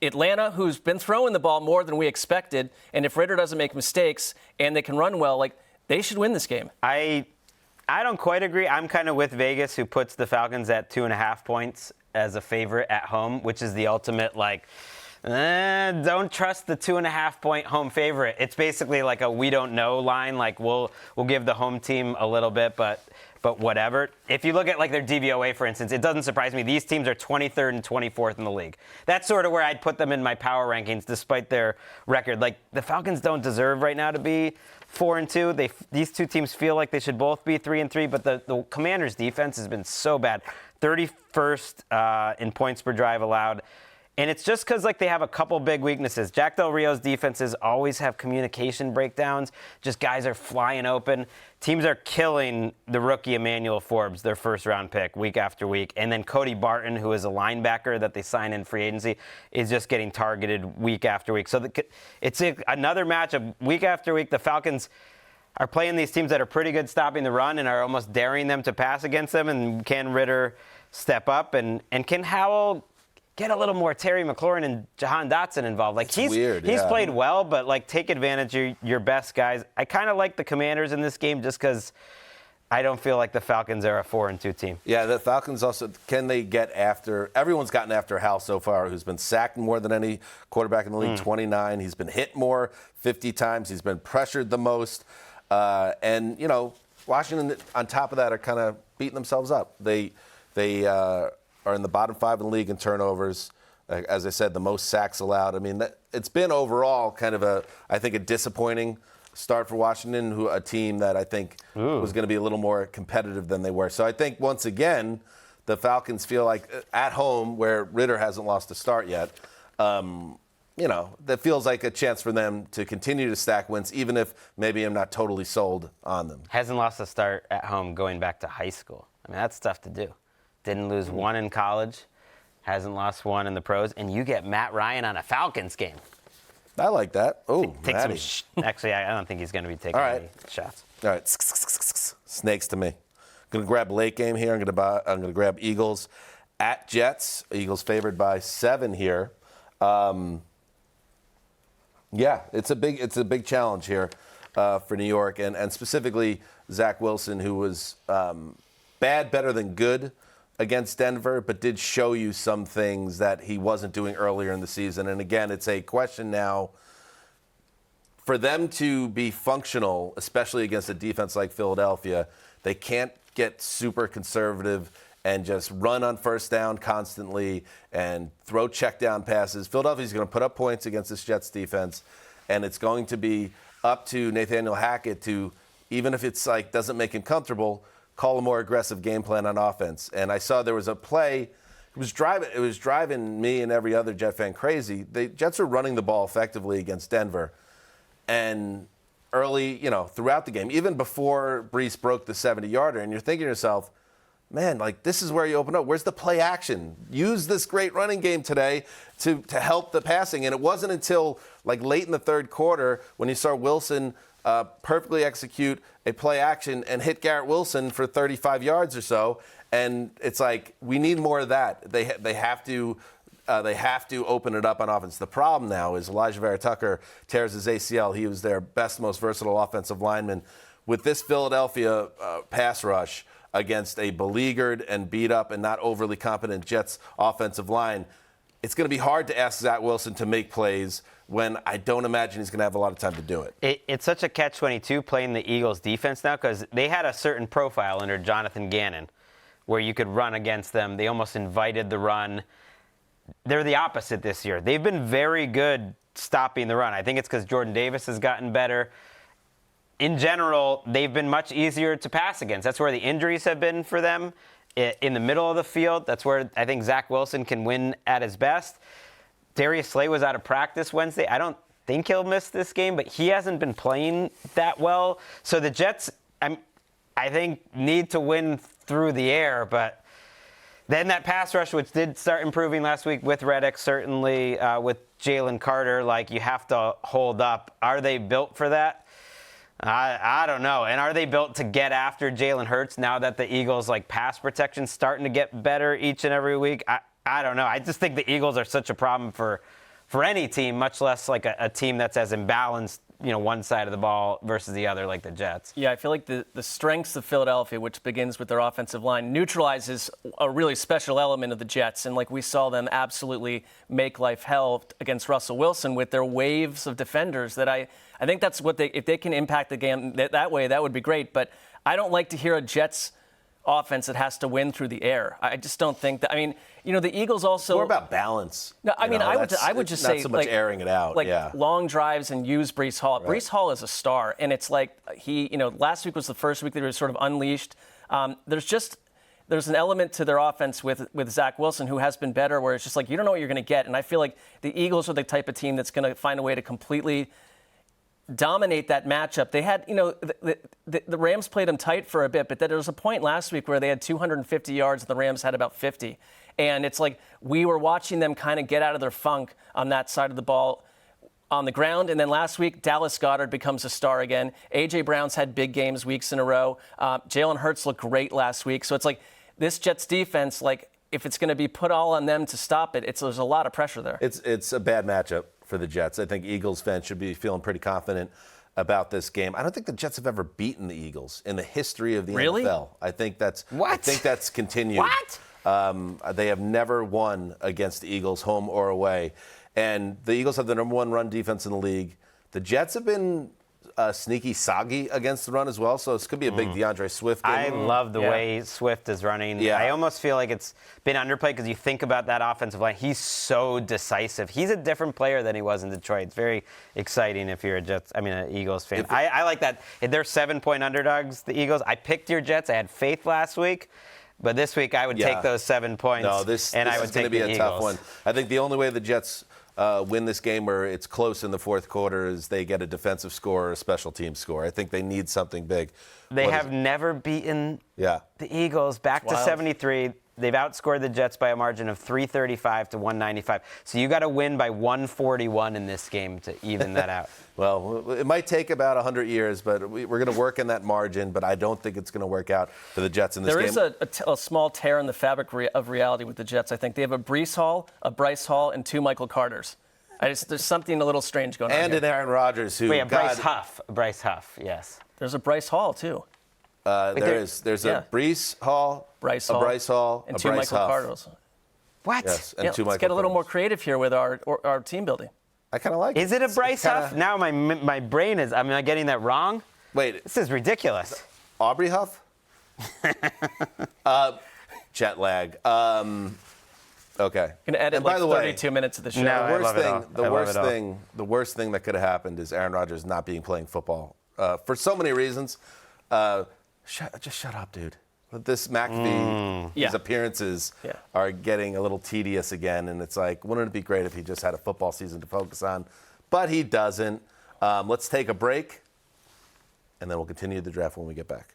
Atlanta, who's been throwing the ball more than we expected, and if Ridder doesn't make mistakes and they can run well, they should win this game. I don't quite agree. I'm kind of with Vegas, who puts the Falcons at 2.5 points as a favorite at home, which is the ultimate, don't trust the 2.5-point home favorite. It's basically like a we don't know line. We'll give the home team a little bit, but whatever. If you look at their DVOA, for instance, it doesn't surprise me. These teams are 23rd and 24th in the league. That's sort of where I'd put them in my power rankings, despite their record. The Falcons don't deserve right now to be 4-2. These two teams feel like they should both be 3-3, but the Commanders' defense has been so bad. 31st in points per drive allowed. And it's just because they have a couple big weaknesses. Jack Del Rio's defenses always have communication breakdowns. Just guys are flying open. Teams are killing the rookie Emmanuel Forbes, their first-round pick, week after week. And then Cody Barton, who is a linebacker that they sign in free agency, is just getting targeted week after week. So it's another matchup week after week. The Falcons are playing these teams that are pretty good stopping the run and are almost daring them to pass against them. And can Ridder step up? And can Howell get a little more Terry McLaurin and Jahan Dotson involved? He's played well, but take advantage of your best guys. I kind of like the Commanders in this game just because I don't feel like the Falcons are a 4-2 team. Yeah, the Falcons also, can they get after, everyone's gotten after Hal so far, who's been sacked more than any quarterback in the league, 29. He's been hit more, 50 times. He's been pressured the most. And Washington, on top of that, are kind of beating themselves up. They are in the bottom 5 in the league in turnovers. As I said, the most sacks allowed. It's been overall kind of a disappointing start for Washington, a team that I think was going to be a little more competitive than they were. So I think, once again, the Falcons feel like at home, where Ridder hasn't lost a start yet, that feels like a chance for them to continue to stack wins, even if maybe I'm not totally sold on them. Hasn't lost a start at home going back to high school. That's tough to do. Didn't lose one in college, hasn't lost one in the pros, and you get Matt Ryan on a Falcons game. I like that. Oh, actually, I don't think he's going to be taking any shots. All right, snakes to me. I'm going to grab late game here. I'm going to grab Eagles at Jets. Eagles favored by 7 here. It's a big challenge here. for New York, and specifically Zach Wilson, who was better than good against Denver, but did show you some things that he wasn't doing earlier in the season. And again, it's a question now for them to be functional, especially against a defense like Philadelphia. They can't get super conservative and just run on first down constantly and throw check down passes. Philadelphia's going to put up points against this Jets defense, and it's going to be up to Nathaniel Hackett to, even if it's like doesn't make him comfortable, call a more aggressive game plan on offense. And I saw there was a play. It was driving me and every other Jet fan crazy. The Jets were running the ball effectively against Denver. And early, throughout the game, even before Brees broke the 70-yarder, and you're thinking to yourself, man, like this is where you open up. Where's the play action? Use this great running game today to help the passing. And it wasn't until like late in the third quarter when you saw Wilson perfectly execute a play action and hit Garrett Wilson for 35 yards or so. And it's like, we need more of that. They have to open it up on offense. The problem now is Elijah Vera Tucker tears his ACL. He was their best, most versatile offensive lineman. With this Philadelphia pass rush against a beleaguered and beat up and not overly competent Jets offensive line, it's going to be hard to ask Zach Wilson to make plays when I don't imagine he's going to have a lot of time to do it. It's such a catch-22 playing the Eagles defense now, because they had a certain profile under Jonathan Gannon where you could run against them. They almost invited the run. They're the opposite this year. They've been very good stopping the run. I think it's because Jordan Davis has gotten better. In general, they've been much easier to pass against. That's where the injuries have been for them. In the middle of the field, that's where I think Zach Wilson can win at his best. Darius Slay was out of practice Wednesday. I don't think he'll miss this game, but he hasn't been playing that well. So the Jets, I think, need to win through the air, but then that pass rush, which did start improving last week with Reddick, certainly with Jalen Carter, like you have to hold up. Are they built for that? I don't know. And are they built to get after Jalen Hurts now that the Eagles' pass protection's starting to get better each and every week? I don't know. I just think the Eagles are such a problem for any team, much less like a team that's as imbalanced, one side of the ball versus the other, like the Jets. Yeah, I feel like the strengths of Philadelphia, which begins with their offensive line, neutralizes a really special element of the Jets. And we saw them absolutely make life hell against Russell Wilson with their waves of defenders that I think that's what if they can impact the game that way, that would be great. But I don't like to hear a Jets offense that has to win through the air. I just don't think that. The Eagles also more about balance. No, I would just say not so much airing it out. Long drives and use Breece Hall. Right. Breece Hall is a star, and it's like last week was the first week that he was sort of unleashed. There's an element to their offense with Zach Wilson who has been better, where it's just you don't know what you're going to get. And I feel like the Eagles are the type of team that's going to find a way to completely dominate that matchup. They had, the Rams played them tight for a bit, but there was a point last week where they had 250 yards and the Rams had about 50. And it's we were watching them kind of get out of their funk on that side of the ball on the ground. And then last week, Dallas Goedert becomes a star again. A.J. Brown's had big games weeks in a row. Jalen Hurts looked great last week. So it's this Jets defense, if it's going to be put all on them to stop it, there's a lot of pressure there. It's a bad matchup for the Jets. I think Eagles fans should be feeling pretty confident about this game. I don't think the Jets have ever beaten the Eagles in the history of the NFL. I think that's continued. What? They have never won against the Eagles, home or away. And the Eagles have the number one run defense in the league. The Jets have been sneaky soggy against the run as well, so this could be a big DeAndre Swift game. I love the way Swift is running. Yeah. I almost feel like it's been underplayed because you think about that offensive line. He's so decisive. He's a different player than he was in Detroit. It's very exciting if you're an Eagles fan. I like that. They're 7-point underdogs, the Eagles. I picked your Jets. I had faith last week. But this week I would take those 7 points. No, this is going to be a tough one. I think the only way the Jets win this game where it's close in the fourth quarter is they get a defensive score or a special team score. I think they need something big. They have never beaten the Eagles back to 73. They've outscored the Jets by a margin of 335 to 195. So you got to win by 141 in this game to even that out. Well, it might take about 100 years, but we're going to work in that margin, but I don't think it's going to work out for the Jets in this game. There is a small tear in the fabric of reality with the Jets, I think. They have a Breece Hall, a Bryce Hall, and 2 Michael Carters. There's something a little strange going on. And here. an Aaron Rodgers who. Wait, Bryce Huff, yes. There's a Bryce Hall too. There's a Bryce Hall, Bryce a Hall, Bryce Hall, and a two Bryce Michael Huff. Cardinals. What? Yes, and Yeah, two let's Michael get a little more Cardinals. creative here with our team building. I kind of like it. Is it a Bryce kinda- Huff? Now my brain is. Am I getting that wrong? Wait, This is ridiculous. Aubrey Huff? Jet lag. Okay. Gonna edit And by like the way, 32 minutes of the show. No, I love it all. the worst thing that could have happened is Aaron Rodgers not being playing football for so many reasons. Just shut up, dude. This McAfee, Yeah. his appearances Yeah. are getting a little tedious again, and it's like, wouldn't it be great if he just had a football season to focus on? But he doesn't. Let's take a break, and then we'll continue the draft when we get back.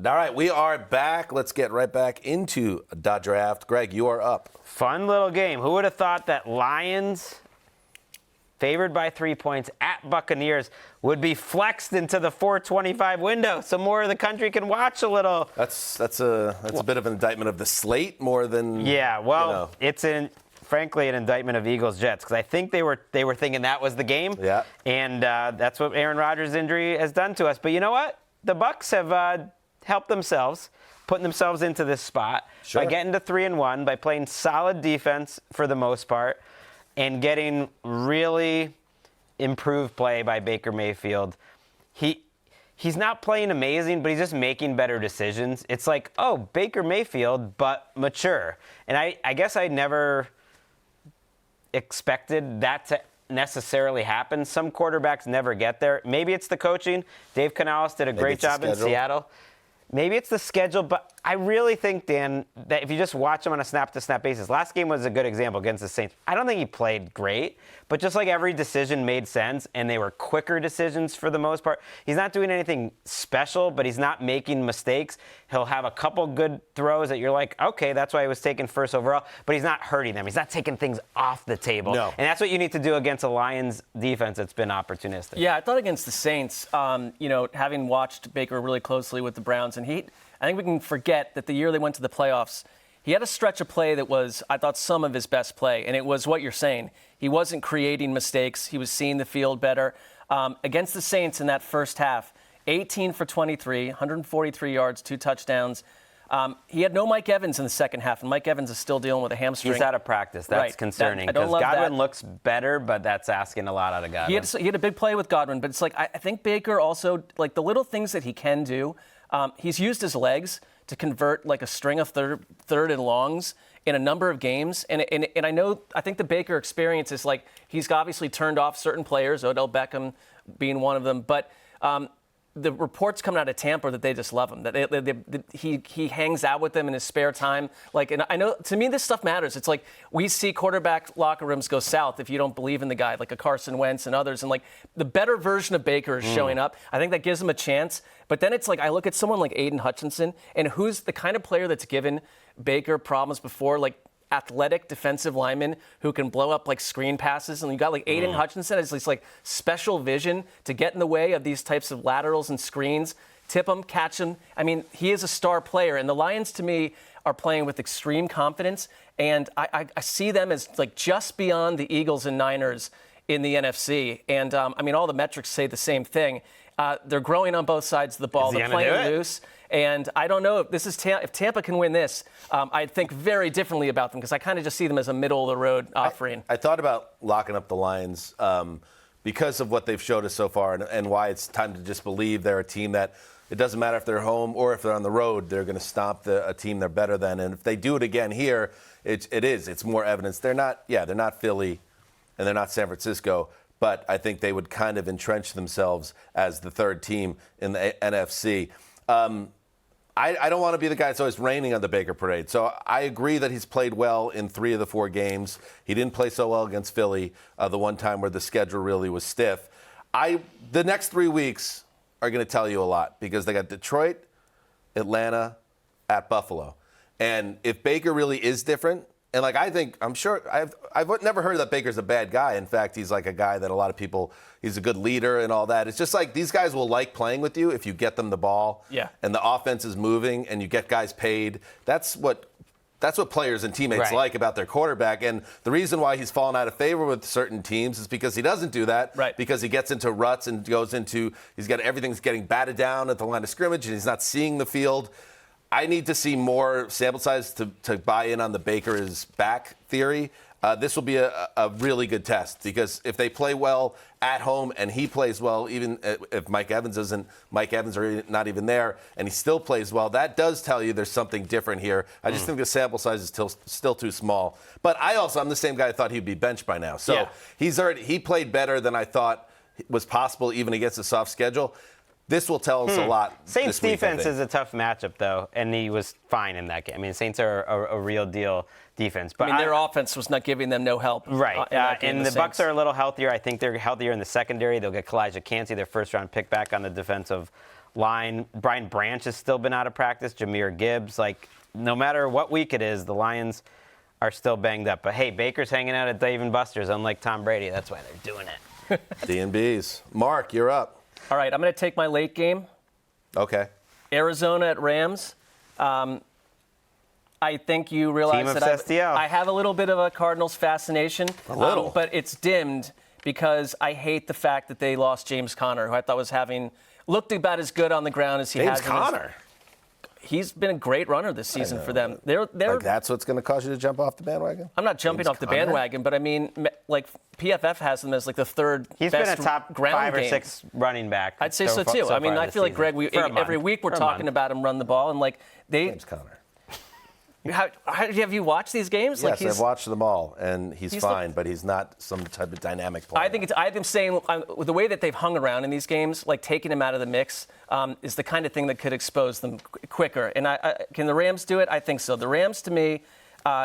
All right, we are back. Let's get right back into the draft. Greg, you are up. Fun little game. Who would have thought that Lions, favored by 3 points at Buccaneers, would be flexed into the 425 window so more of the country can watch a little? That's a bit of an indictment of the slate more than Yeah, well, you know. it's frankly an indictment of Eagles-Jets because I think they were thinking that was the game. Yeah. And that's what Aaron Rodgers' injury has done to us. But you know what? The Bucs have helped themselves, putting themselves into this spot Sure. by getting to 3-1, by playing solid defense for the most part, and getting really improved play by Baker Mayfield. He's not playing amazing, but he's just making better decisions. It's like, oh, Baker Mayfield, but mature. And I guess I never expected that to necessarily happen. Some quarterbacks never get there. Maybe it's the coaching. Dave Canales did a great it's the job in schedule. Seattle. Maybe it's the schedule, but I really think, Dan, that if you just watch him on a snap-to-snap basis, last game was a good example against the Saints. I don't think he played great, but just like every decision made sense, and they were quicker decisions for the most part. He's not doing anything special, but he's not making mistakes. He'll have a couple good throws that you're like, okay, that's why he was taken first overall, but he's not hurting them. He's not taking things off the table. No. And that's what you need to do against a Lions defense that's been opportunistic. Yeah, I thought against the Saints, having watched Baker really closely with the Browns, and I think we can forget that the year they went to the playoffs, he had a stretch of play that was, I thought, some of his best play, and it was what you're saying. He wasn't creating mistakes. He was seeing the field better. Against the Saints in that first half, 18 for 23, 143 yards, 2 touchdowns. He had no Mike Evans in the second half, and Mike Evans is still dealing with a hamstring. He's out of practice. That's Right. concerning I don't because love Godwin that. looks better, but that's asking a lot out of Godwin. He had a big play with Godwin, but it's like I think Baker also, like the little things that he can do, he's used his legs to convert like a string of third and longs in a number of games. And I think the Baker experience is like he's obviously turned off certain players, Odell Beckham being one of them, but the reports coming out of Tampa that they just love him, that he hangs out with them in his spare time. Like, and I know, to me, this stuff matters. It's like we see quarterback locker rooms go south if you don't believe in the guy, like a Carson Wentz and others. And like the better version of Baker is showing up. I think that gives him a chance. But then it's like I look at someone like Aiden Hutchinson, and who's the kind of player that's given Baker problems before, like athletic defensive lineman who can blow up like screen passes, and you got like Aiden Hutchinson has this like special vision to get in the way of these types of laterals and screens, tip them, catch them. I mean, he is a star player, and the Lions to me are playing with extreme confidence, and I see them as like just beyond the Eagles and Niners in the NFC, and I mean all the metrics say the same thing. They're growing on both sides of the ball. They're playing loose. And I don't know if if Tampa can win this, I'd think very differently about them because I kind of just see them as a middle-of-the-road offering. I thought about locking up the Lions because of what they've showed us so far and why it's time to just believe they're a team that it doesn't matter if they're home or if they're on the road, they're going to stomp a team they're better than. And if they do it again here, it's more evidence. They're not Philly and they're not San Francisco, but I think they would kind of entrench themselves as the third team in the NFC. I don't want to be the guy that's always raining on the Baker parade. So I agree that he's played well in 3 of the 4 games. He didn't play so well against Philly the one time where the schedule really was stiff. The next 3 weeks are going to tell you a lot because they got Detroit, Atlanta, at Buffalo. And if Baker really is different, and like I'm sure I've never heard that Baker's a bad guy. In fact, he's like a guy that a lot of people, he's a good leader and all that. It's just like these guys will like playing with you if you get them the ball. Yeah. And the offense is moving and you get guys paid. That's what That's what players and teammates like about their quarterback. And the reason why he's fallen out of favor with certain teams is because he doesn't do that. Right. Because he gets into ruts and everything's getting batted down at the line of scrimmage and he's not seeing the field. I need to see more sample size to buy in on the Baker is back theory. This will be a really good test because if they play well at home and he plays well, even if Mike Evans are not even there and he still plays well, that does tell you there's something different here. I just think the sample size is still too small. But I'm the same guy I thought he'd be benched by now. So he played better than I thought was possible even against a soft schedule. This will tell us a lot. Saints defense is a tough matchup, though, and he was fine in that game. I mean, Saints are a real deal defense. But their offense was not giving them no help. Right. And the Bucs are a little healthier. I think they're healthier in the secondary. They'll get Kalijah Cansey, their first-round pick, back on the defensive line. Brian Branch has still been out of practice. Jahmyr Gibbs. No matter what week it is, the Lions are still banged up. But, hey, Baker's hanging out at Dave & Buster's, unlike Tom Brady. That's why they're doing it. D&Bs. Mark, you're up. All right, I'm going to take my late game. Okay. Arizona at Rams. I think you realize that I have a little bit of a Cardinals fascination. A little. But it's dimmed because I hate the fact that they lost James Conner, who I thought looked about as good on the ground as he has. James Conner? He's been a great runner this season for them. They're that's what's going to cause you to jump off the bandwagon? I'm not jumping off the bandwagon, but I mean, PFF has them as the third He's best been a top ground 5 or game. 6 running back. I'd say so too. I mean, I feel like Greg, every week we're talking about him run the ball, and James Conner. Have you watched these games? Yes, I've watched them all, and he's fine, but he's not some type of dynamic player. I'm saying the way that they've hung around in these games, taking him out of the mix, is the kind of thing that could expose them quicker. And can the Rams do it? I think so. The Rams, to me,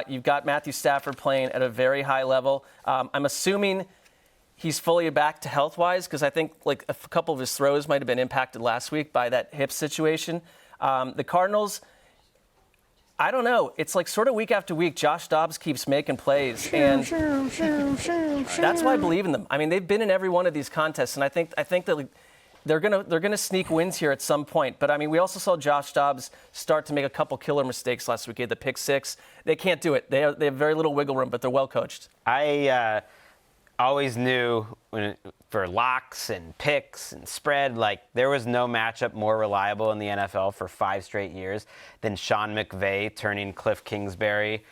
you've got Matthew Stafford playing at a very high level. I'm assuming he's fully back to health-wise because I think a couple of his throws might have been impacted last week by that hip situation. The Cardinals, I don't know. It's sort of week after week, Josh Dobbs keeps making plays, and that's why I believe in them. I mean, they've been in every one of these contests, and I think that they're gonna sneak wins here at some point. But I mean, we also saw Josh Dobbs start to make a couple killer mistakes last week. He had the pick six. They can't do it. They have very little wiggle room, but they're well coached. I always knew for locks and picks and spread, there was no matchup more reliable in the NFL for 5 straight years than Sean McVay turning Cliff Kingsbury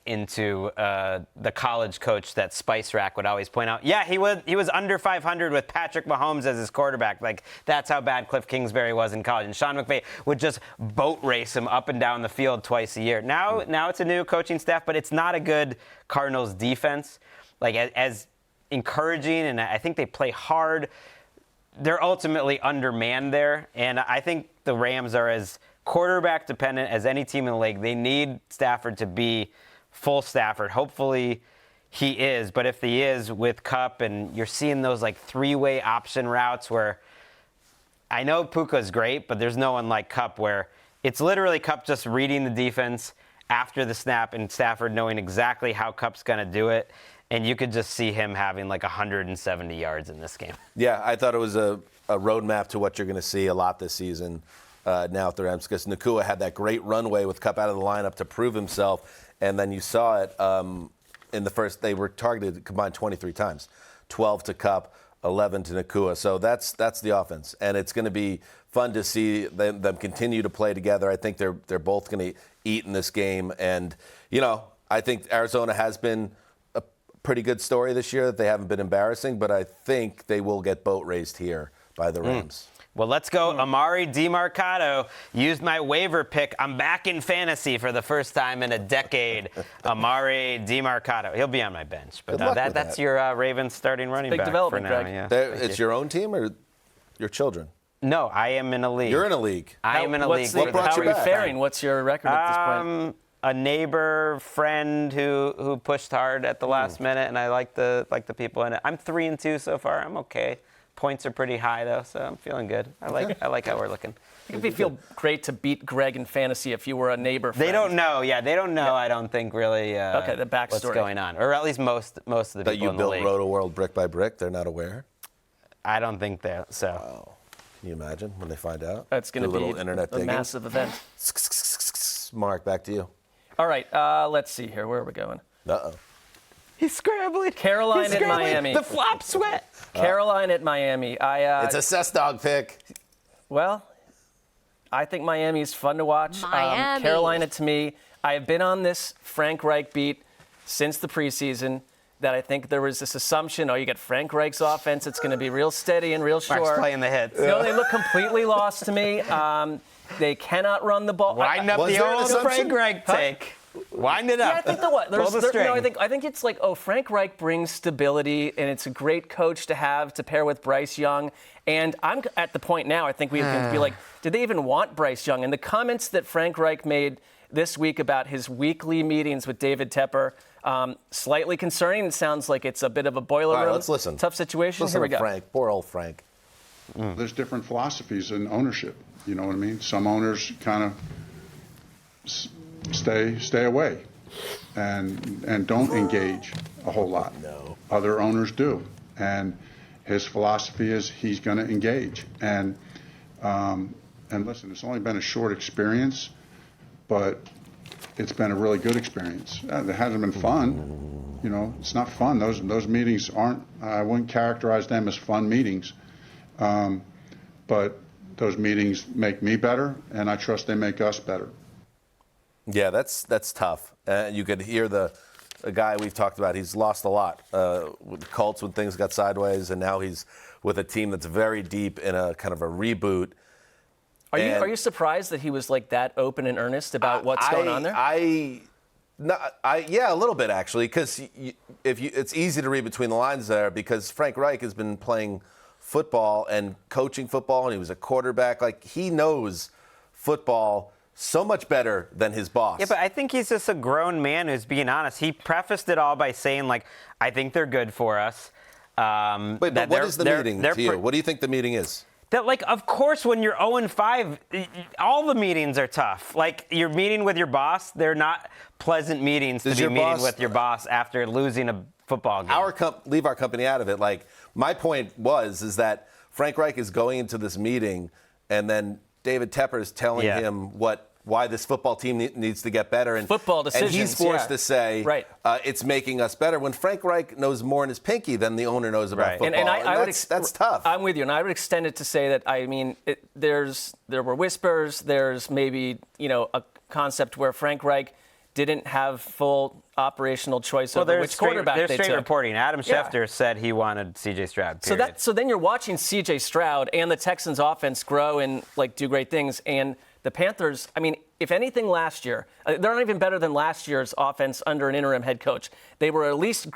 into the college coach that Spice Rack would always point out. Yeah, he was under 500 with Patrick Mahomes as his quarterback. That's how bad Cliff Kingsbury was in college. And Sean McVay would just boat race him up and down the field twice a year. Now it's a new coaching staff, but it's not a good Cardinals defense. As encouraging, and I think they play hard, they're ultimately undermanned there. And I think the Rams are as quarterback dependent as any team in the league. They need Stafford to be full Stafford. Hopefully he is, but if he is with Kupp, and you're seeing those 3-way option routes where I know Puka's great, but there's no one like Kupp where it's literally Kupp just reading the defense after the snap and Stafford knowing exactly how Kupp's going to do it. And you could just see him having 170 yards in this game. Yeah, I thought it was a roadmap to what you're going to see a lot this season now at the Rams, because Nakua had that great runway with Kupp out of the lineup to prove himself. And then you saw it in the first, they were targeted combined 23 times, 12 to Kupp, 11 to Nakua. So that's the offense. And it's going to be fun to see them continue to play together. I think they're both going to eat in this game. And, I think Arizona has been pretty good story this year that they haven't been embarrassing, but I think they will get boat raced here by the Rams. Well, let's go. Amari DiMercato used my waiver pick. I'm back in fantasy for the first time in a decade. Amari DiMercato. He'll be on my bench, but that's your Ravens starting running back development, for now. Greg. Yeah. It's your own team or your children? No, I am in a league. You're in a league. I am in a league. What brought how you are back? you faring? What's your record at this point? A neighbor friend who pushed hard at the last minute, and I like the people in it. I'm 3-2 so far. I'm okay. Points are pretty high though, so I'm feeling good. I like how we're looking. It would feel great to beat Greg in fantasy if you were a neighbor friend. They don't know. Yeah, they don't know. Yeah. I don't think really. The backstory. What's going on, or at least most of the people in the league. That you built Roto World brick by brick. They're not aware. I don't think they're so. Wow. Can you imagine when they find out? That's going to be internet a massive event. Mark, back to you. All right, let's see here. Where are we going? Uh-oh. He's scrambling. Caroline at Miami. The flop sweat. Caroline at Miami. It's a cess dog pick. Well, I think Miami is fun to watch. Miami. Carolina, to me, I have been on this Frank Reich beat since the preseason that I think there was this assumption, you get Frank Reich's offense, it's going to be real steady and real sure. Mark's playing the hits. No, they look completely lost to me. They cannot run the ball. Wind up the old Frank Reich take. Wind it up. Yeah, I think what? Pull the string. I think it's like, Frank Reich brings stability, and it's a great coach to have to pair with Bryce Young. And I'm at the point now, I think we can be like, did they even want Bryce Young? And the comments that Frank Reich made this week about his weekly meetings with David Tepper, slightly concerning. It sounds like it's a bit of a boiler room. Let's listen. Tough situation. Listen Here we to go. Frank. Poor old Frank. There's different philosophies in ownership. You know what I mean? Some owners kind of stay away and don't engage a whole lot. No. Other owners do, and his philosophy is he's going to engage. And listen, it's only been a short experience, but it's been a really good experience. It hasn't been fun. You know, it's not fun. Those meetings aren't. I wouldn't characterize them as fun meetings. But those meetings make me better, and I trust they make us better. Yeah, that's tough. You could hear the guy we've talked about. He's lost a lot with the Colts when things got sideways, and now he's with a team that's very deep in a kind of a reboot. Are you surprised that he was like that open and earnest about what's going on there? Yeah, a little bit actually, because it's easy to read between the lines there because Frank Reich has been playing football and coaching football, and he was a quarterback. Like, he knows football so much better than his boss. Yeah, but I think he's just a grown man who's being honest. He prefaced it all by saying, like, I think they're good for us. But what is the meeting to you? What do you think the meeting is? That, like, of course, when you're 0-5, all the meetings are tough. Like, you're meeting with your boss. They're not pleasant meetings to be meeting with your boss after losing a football game. Leave our company out of it. Like, my point is that Frank Reich is going into this meeting, and then David Tepper is telling him why this football team needs to get better. And football decisions. And he's forced to say, it's making us better. When Frank Reich knows more in his pinky than the owner knows about football. And that's tough. I'm with you. And I would extend it to say that, there were whispers. There's maybe, a concept where Frank Reich didn't have full operational choice over which quarterback they took. There's straight reporting. Adam Schefter said he wanted C.J. Stroud, period. So then you're watching C.J. Stroud and the Texans offense grow and, do great things. And the Panthers, if anything last year, they're not even better than last year's offense under an interim head coach. They were at least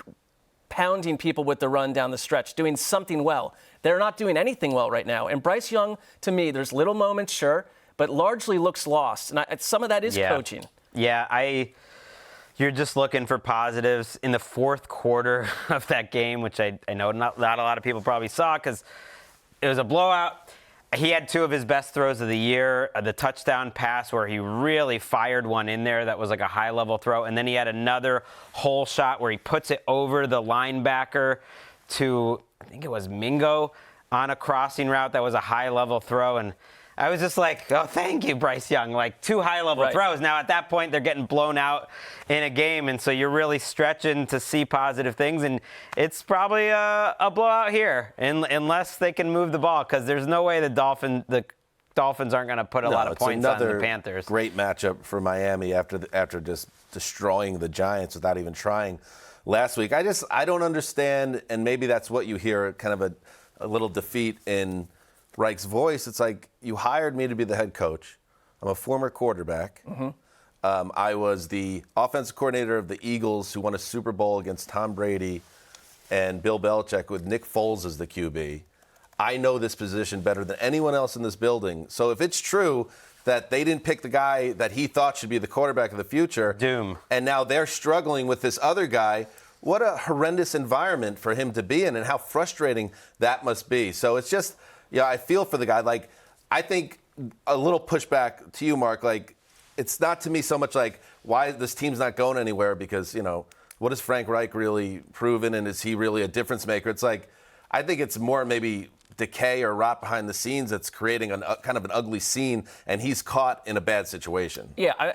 pounding people with the run down the stretch, doing something well. They're not doing anything well right now. And Bryce Young, to me, there's little moments, sure, but largely looks lost. And some of that is coaching. Yeah, you're just looking for positives. In the fourth quarter of that game, which I know not a lot of people probably saw because it was a blowout, he had two of his best throws of the year, the touchdown pass where he really fired one in there that was like a high-level throw, and then he had another hole shot where he puts it over the linebacker to, I think it was Mingo, on a crossing route that was a high-level throw, and I was just like, oh, thank you, Bryce Young. Like, two high-level throws. Now, at that point, they're getting blown out in a game, and so you're really stretching to see positive things, and it's probably a blowout here, unless they can move the ball, because there's no way the Dolphins aren't going to put a lot of points on the Panthers. Great matchup for Miami after just destroying the Giants without even trying last week. I don't understand, and maybe that's what you hear, kind of a little defeat in Reich's voice. It's like, you hired me to be the head coach. I'm a former quarterback. Mm-hmm. I was the offensive coordinator of the Eagles, who won a Super Bowl against Tom Brady and Bill Belichick with Nick Foles as the QB. I know this position better than anyone else in this building. So if it's true that they didn't pick the guy that he thought should be the quarterback of the future, doom, and now they're struggling with this other guy, what a horrendous environment for him to be in, and how frustrating that must be. So it's just, I feel for the guy. Like, I think a little pushback to you, Mark, like, it's not to me so much like why this team's not going anywhere because, what has Frank Reich really proven, and is he really a difference maker? It's like, I think it's more maybe decay or rot behind the scenes that's creating kind of an ugly scene, and he's caught in a bad situation. Yeah,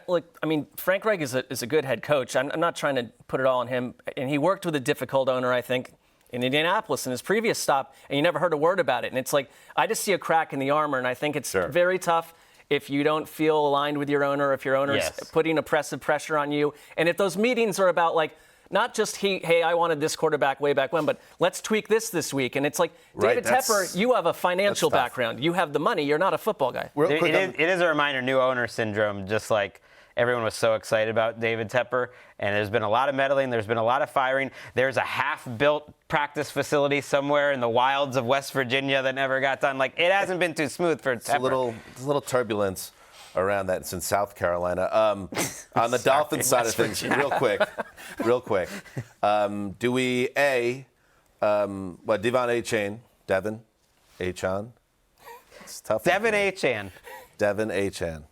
Frank Reich is a good head coach. I'm not trying to put it all on him. And he worked with a difficult owner, I think, in Indianapolis in his previous stop, and you never heard a word about it. And it's like, I just see a crack in the armor, and I think it's very tough if you don't feel aligned with your owner, if your owner's putting oppressive pressure on you. And if those meetings are about, like, not just, hey, I wanted this quarterback way back when, but let's tweak this week. And it's like, David Tepper, you have a financial background. You have the money. You're not a football guy. It is a reminder, new owner syndrome, just like everyone was so excited about David Tepper. And there's been a lot of meddling. There's been a lot of firing. There's a half-built practice facility somewhere in the wilds of West Virginia that never got done. Like, it hasn't been too smooth for Tepper. There's a little turbulence around that. It's in South Carolina. On the Dolphins side of things, real quick, do we, Devon Achane? It's tough. Devon Achane. Devon Achane.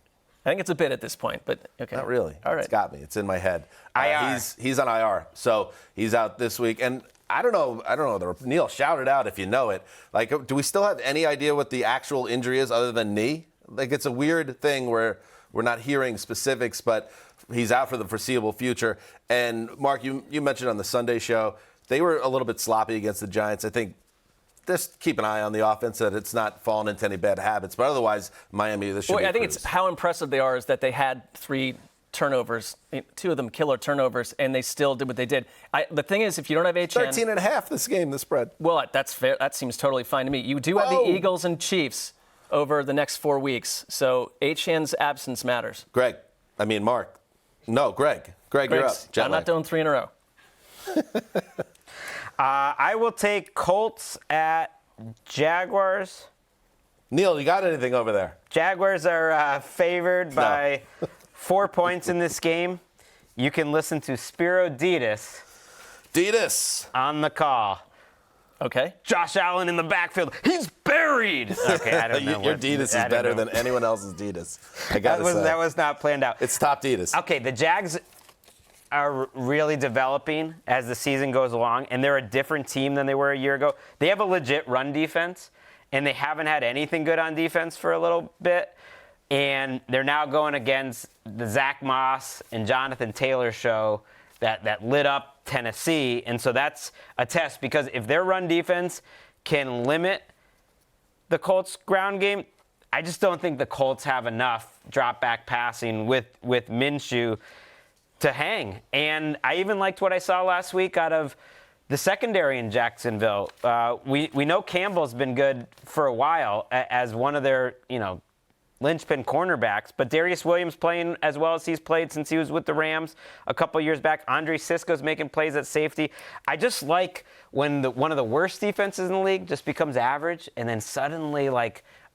I think it's a bit at this point, but okay. Not really. All right. It's got me. It's in my head. IR. He's on IR, so he's out this week. And I don't know. Neil, shout it out if you know it. Like, do we still have any idea what the actual injury is other than knee? Like, it's a weird thing where we're not hearing specifics, but he's out for the foreseeable future. And Mark, you mentioned on the Sunday show, they were a little bit sloppy against the Giants. I think just keep an eye on the offense, that it's not fallen into any bad habits. But otherwise, Miami, this should be I think it's how impressive they are is that they had 3 turnovers, 2 of them killer turnovers, and they still did what they did. The thing is, if you don't have Achane... 13.5 this game, the spread. Well, that's fair. That seems totally fine to me. You do have the Eagles and Chiefs over the next 4 weeks, so Achane's absence matters. Greg. No, Greg. Greg, you're up. I'm not doing 3 in a row. I will take Colts at Jaguars. Neil, you got anything over there? Jaguars are favored by 4 points in this game. You can listen to Spiro Dedes on the call. Okay. Josh Allen in the backfield. He's buried. Okay, I don't know. Your Dedes is better than anyone else's Dedes. I gotta say. That was not planned out. It's top Dedes. Okay, the Jags are really developing as the season goes along, and they're a different team than they were a year ago. They have a legit run defense, and they haven't had anything good on defense for a little bit. And they're now going against the Zach Moss and Jonathan Taylor show that lit up Tennessee. And so that's a test, because if their run defense can limit the Colts' ground game, I just don't think the Colts have enough drop-back passing with Minshew to hang. And I even liked what I saw last week out of the secondary in Jacksonville. We know Campbell's been good for a while as one of their, linchpin cornerbacks, but Darius Williams playing as well as he's played since he was with the Rams a couple years back. Andre Sisco's making plays at safety. I just like when one of the worst defenses in the league just becomes average, and then suddenly,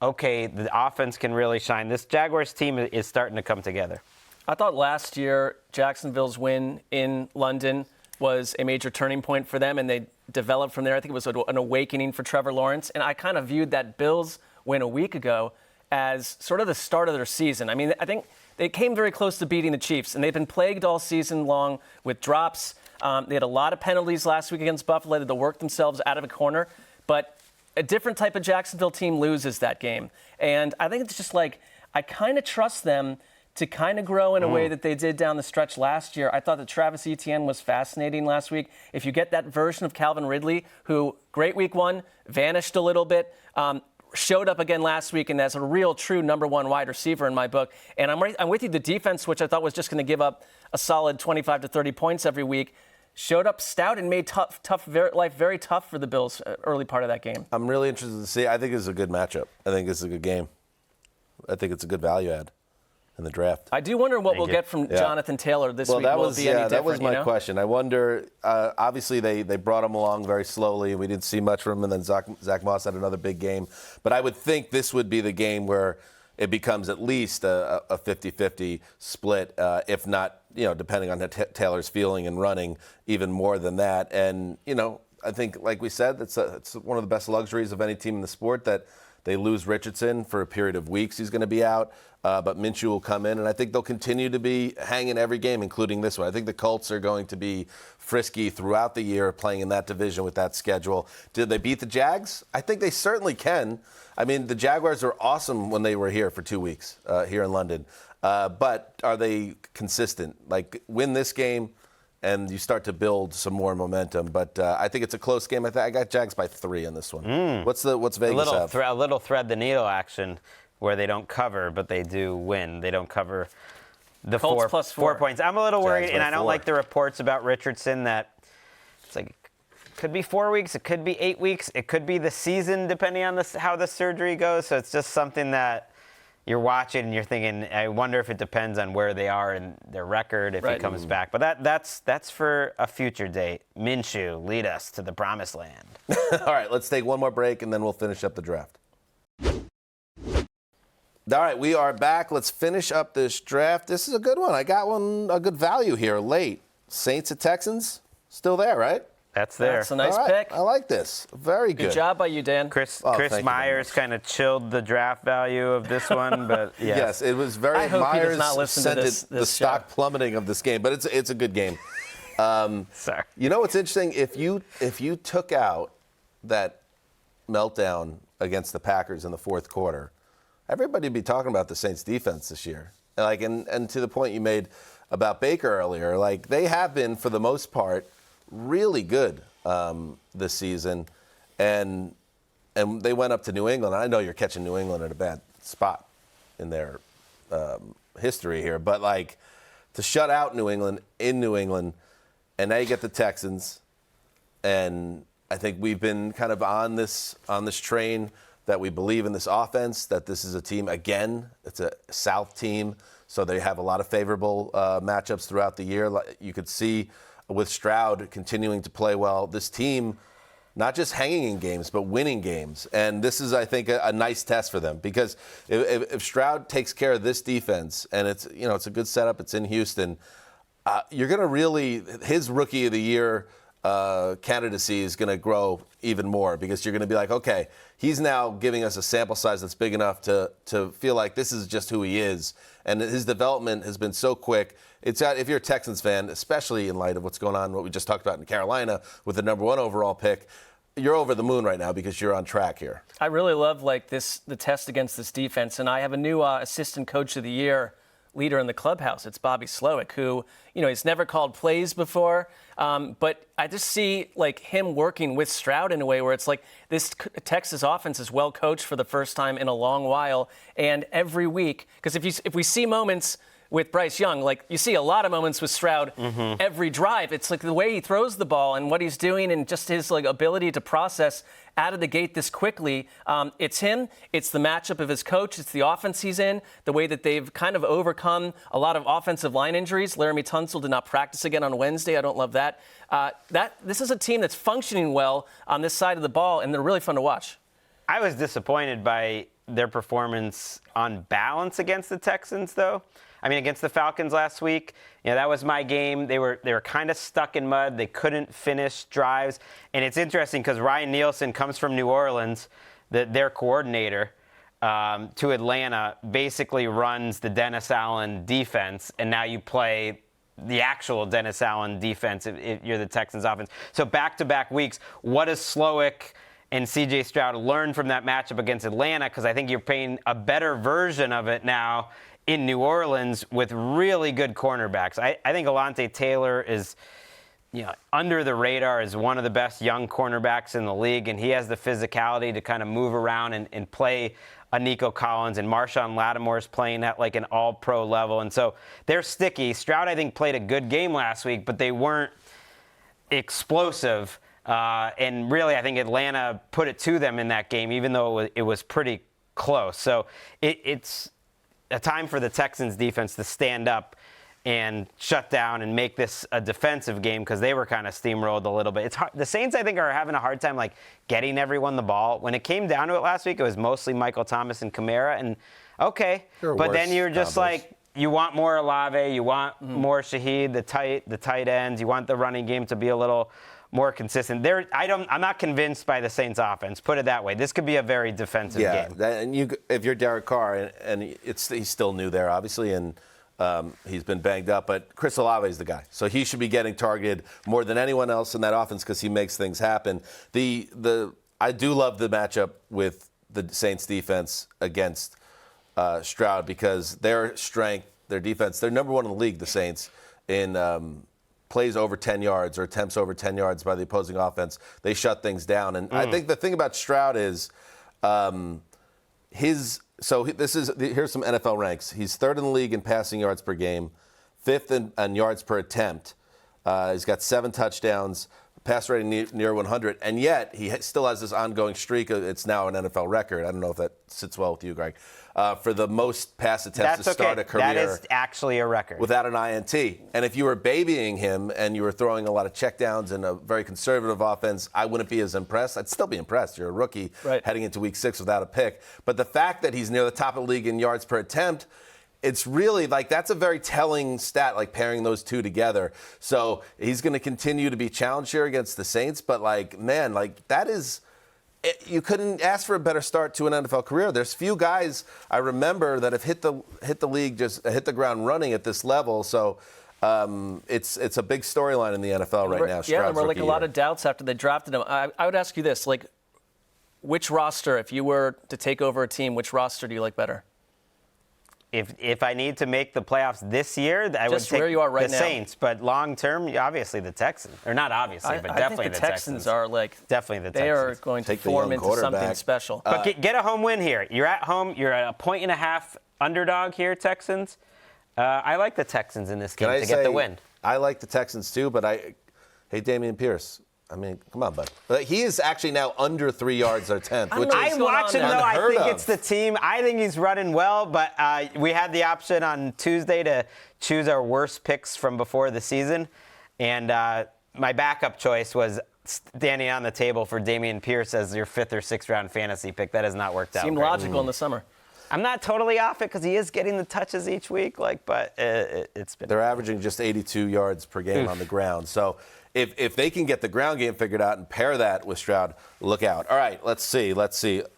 okay, the offense can really shine. This Jaguars team is starting to come together. I thought last year Jacksonville's win in London was a major turning point for them, and they developed from there. I think it was an awakening for Trevor Lawrence, and I kind of viewed that Bills win a week ago as sort of the start of their season. I mean, I think they came very close to beating the Chiefs, and they've been plagued all season long with drops. They had a lot of penalties last week against Buffalo. They had to work themselves out of a corner, but a different type of Jacksonville team loses that game. And I think it's just I kind of trust them to kind of grow in a way that they did down the stretch last year. I thought that Travis Etienne was fascinating last week. If you get that version of Calvin Ridley, who, great week 1, vanished a little bit, showed up again last week, and as a real, true number 1 wide receiver in my book. And I'm with you, the defense, which I thought was just going to give up a solid 25 to 30 points every week, showed up stout and made life very tough for the Bills early part of that game. I'm really interested to see. I think it's a good matchup. I think it's a good game. I think it's a good value add in the draft. I do wonder what we'll get from Jonathan Taylor this week. That will was, it be any different, that was my question. I wonder, obviously they brought him along very slowly, and we didn't see much from him, and then Zach Moss had another big game. But I would think this would be the game where it becomes at least a 50-50 split, if not, depending on Taylor's feeling and running, even more than that. And, I think, like we said, it's one of the best luxuries of any team in the sport that They lose Richardson for a period of weeks. He's going to be out. But Minshew will come in, and I think they'll continue to be hanging every game, including this one. I think the Colts are going to be frisky throughout the year playing in that division with that schedule. Did they beat the Jags? I think they certainly can. I mean, the Jaguars were awesome when they were here for 2 weeks here in London. But are they consistent? Like, win this game, and you start to build some more momentum. But I think it's a close game. I got Jags by 3 in this one. What's Vegas have? A little thread the needle action where they don't cover, but they do win. They don't cover the Colts plus 4 points. I'm a little worried, Jags and by I don't 4. like the reports about Richardson that it's like it could be 4 weeks, it could be 8 weeks, it could be the season, depending on how the surgery goes. So it's just something that you're watching and you're thinking, I wonder if it depends on where they are in their record, if he comes back. But that's for a future date. Minshew, lead us to the promised land. All right, let's take one more break, and then we'll finish up the draft. All right, we are back. Let's finish up this draft. This is a good one. I got a good value here late. Saints at Texans, still there, right? That's there. That's a nice All right, pick. I like this. Very good. Good job by you, Dan. Chris thank you very Myers kind of chilled the draft value of this one, but yeah. Yes, it was very. I hope he does Myers not listen to sent this the stock show. plummeting of this game, but it's a good game. Sorry. You know what's interesting? If you took out that meltdown against the Packers in the fourth quarter, everybody would be talking about the Saints defense this year. And to the point you made about Baker earlier, like they have been for the most part really good this season, and they went up to New England. I know you're catching New England at a bad spot in their history here, but like to shut out New England in New England, and now you get the Texans, and I think we've been kind of on this train that we believe in this offense, that this is a team, again, it's a South team, so they have a lot of favorable matchups throughout the year. You could see with Stroud continuing to play well, this team not just hanging in games, but winning games. And this is, I think, a nice test for them, because if Stroud takes care of this defense, and it's a good setup, it's in Houston, you're going to really, his Rookie of the Year candidacy is going to grow even more, because you're going to be like, okay, he's now giving us a sample size that's big enough to feel like this is just who he is. And his development has been so quick. If you're a Texans fan, especially in light of what's going on, what we just talked about in Carolina with the number 1 overall pick, you're over the moon right now because you're on track here. I really love the test against this defense, and I have a new assistant coach of the year leader in the clubhouse. It's Bobby Slowick, who, he's never called plays before, but I just see like him working with Stroud in a way where it's like this Texas offense is well coached for the first time in a long while, and every week, because if we see moments with Bryce Young, like you see a lot of moments with Stroud every drive. It's like the way he throws the ball and what he's doing, and just his like ability to process out of the gate this quickly. It's him. It's the matchup of his coach. It's the offense he's in. The way that they've kind of overcome a lot of offensive line injuries. Laramie Tunsil did not practice again on Wednesday. I don't love that. This is a team that's functioning well on this side of the ball, and they're really fun to watch. I was disappointed by their performance on balance against the Texans, though. I mean, against the Falcons last week, that was my game. They were kind of stuck in mud. They couldn't finish drives. And it's interesting because Ryan Nielsen comes from New Orleans, their coordinator, to Atlanta, basically runs the Dennis Allen defense, and now you play the actual Dennis Allen defense if you're the Texans offense. So back-to-back weeks, what does Slowick and C.J. Stroud learn from that matchup against Atlanta? Because I think you're playing a better version of it now in New Orleans with really good cornerbacks. I think Alontae Taylor is, under the radar, is one of the best young cornerbacks in the league, and he has the physicality to kind of move around and play a Nico Collins, and Marshawn Lattimore is playing at like an all-pro level, and so they're sticky. Stroud, I think, played a good game last week, but they weren't explosive, and really I think Atlanta put it to them in that game, even though it was pretty close. So it's a time for the Texans defense to stand up and shut down and make this a defensive game, because they were kind of steamrolled a little bit. It's hard. The Saints, I think, are having a hard time like getting everyone the ball. When it came down to it last week, it was mostly Michael Thomas and Kamara, and okay. But then you're just like, you want more Olave, you want more Shaheed, the tight ends, you want the running game to be a little more consistent. I'm not convinced by the Saints offense. Put it that way. This could be a very defensive game. And if you're Derek Carr, and he's still new there, obviously, and he's been banged up, but Chris Olave is the guy. So he should be getting targeted more than anyone else in that offense because he makes things happen. I do love the matchup with the Saints defense against Stroud because their strength, their defense, they're number one in the league, the Saints, in plays over 10 yards or attempts over 10 yards by the opposing offense. They shut things down. And I think the thing about Stroud is here's some NFL ranks. He's third in the league in passing yards per game, fifth in yards per attempt. He's got 7 touchdowns, pass rating near 100, and yet he still has this ongoing streak. It's now an NFL record. I don't know if that sits well with you, Greg, for the most pass attempts to start a career. That is actually a record. Without an INT. And if you were babying him and you were throwing a lot of checkdowns and a very conservative offense, I wouldn't be as impressed. I'd still be impressed. You're a rookie heading into week 6 without a pick. But the fact that he's near the top of the league in yards per attempt, it's really that's a very telling stat, pairing those two together. So he's going to continue to be challenged here against the Saints. But that is, you couldn't ask for a better start to an NFL career. There's few guys I remember that have hit the league, just hit the ground running at this level. So it's a big storyline in the NFL right now. Yeah, there were a lot of doubts after they drafted him. I would ask you this, which roster, if you were to take over a team, which roster do you like better? If I need to make the playoffs this year, I would take where you are right the now. Saints. But long term, obviously the Texans. Or not obviously, but definitely the Texans are definitely the Texans. They are going to form into something special. But get a home win here. You're at home. You're a 1.5 underdog here, Texans. I like the Texans in this game to get the win. I like the Texans too, but I hate Dameon Pierce. I mean, come on, bud. But he is actually now under 3 yards or attempt. I watch him, though. I think it's the team. I think he's running well, but we had the option on Tuesday to choose our worst picks from before the season. And my backup choice was standing on the table for Dameon Pierce as your 5th or 6th round fantasy pick. That has not worked out. Seemed logical in the summer. I'm not totally off it because he is getting the touches each week, but it's been. They're averaging just 82 yards per game on the ground. So if they can get the ground game figured out and pair that with Stroud, look out. All right, let's see.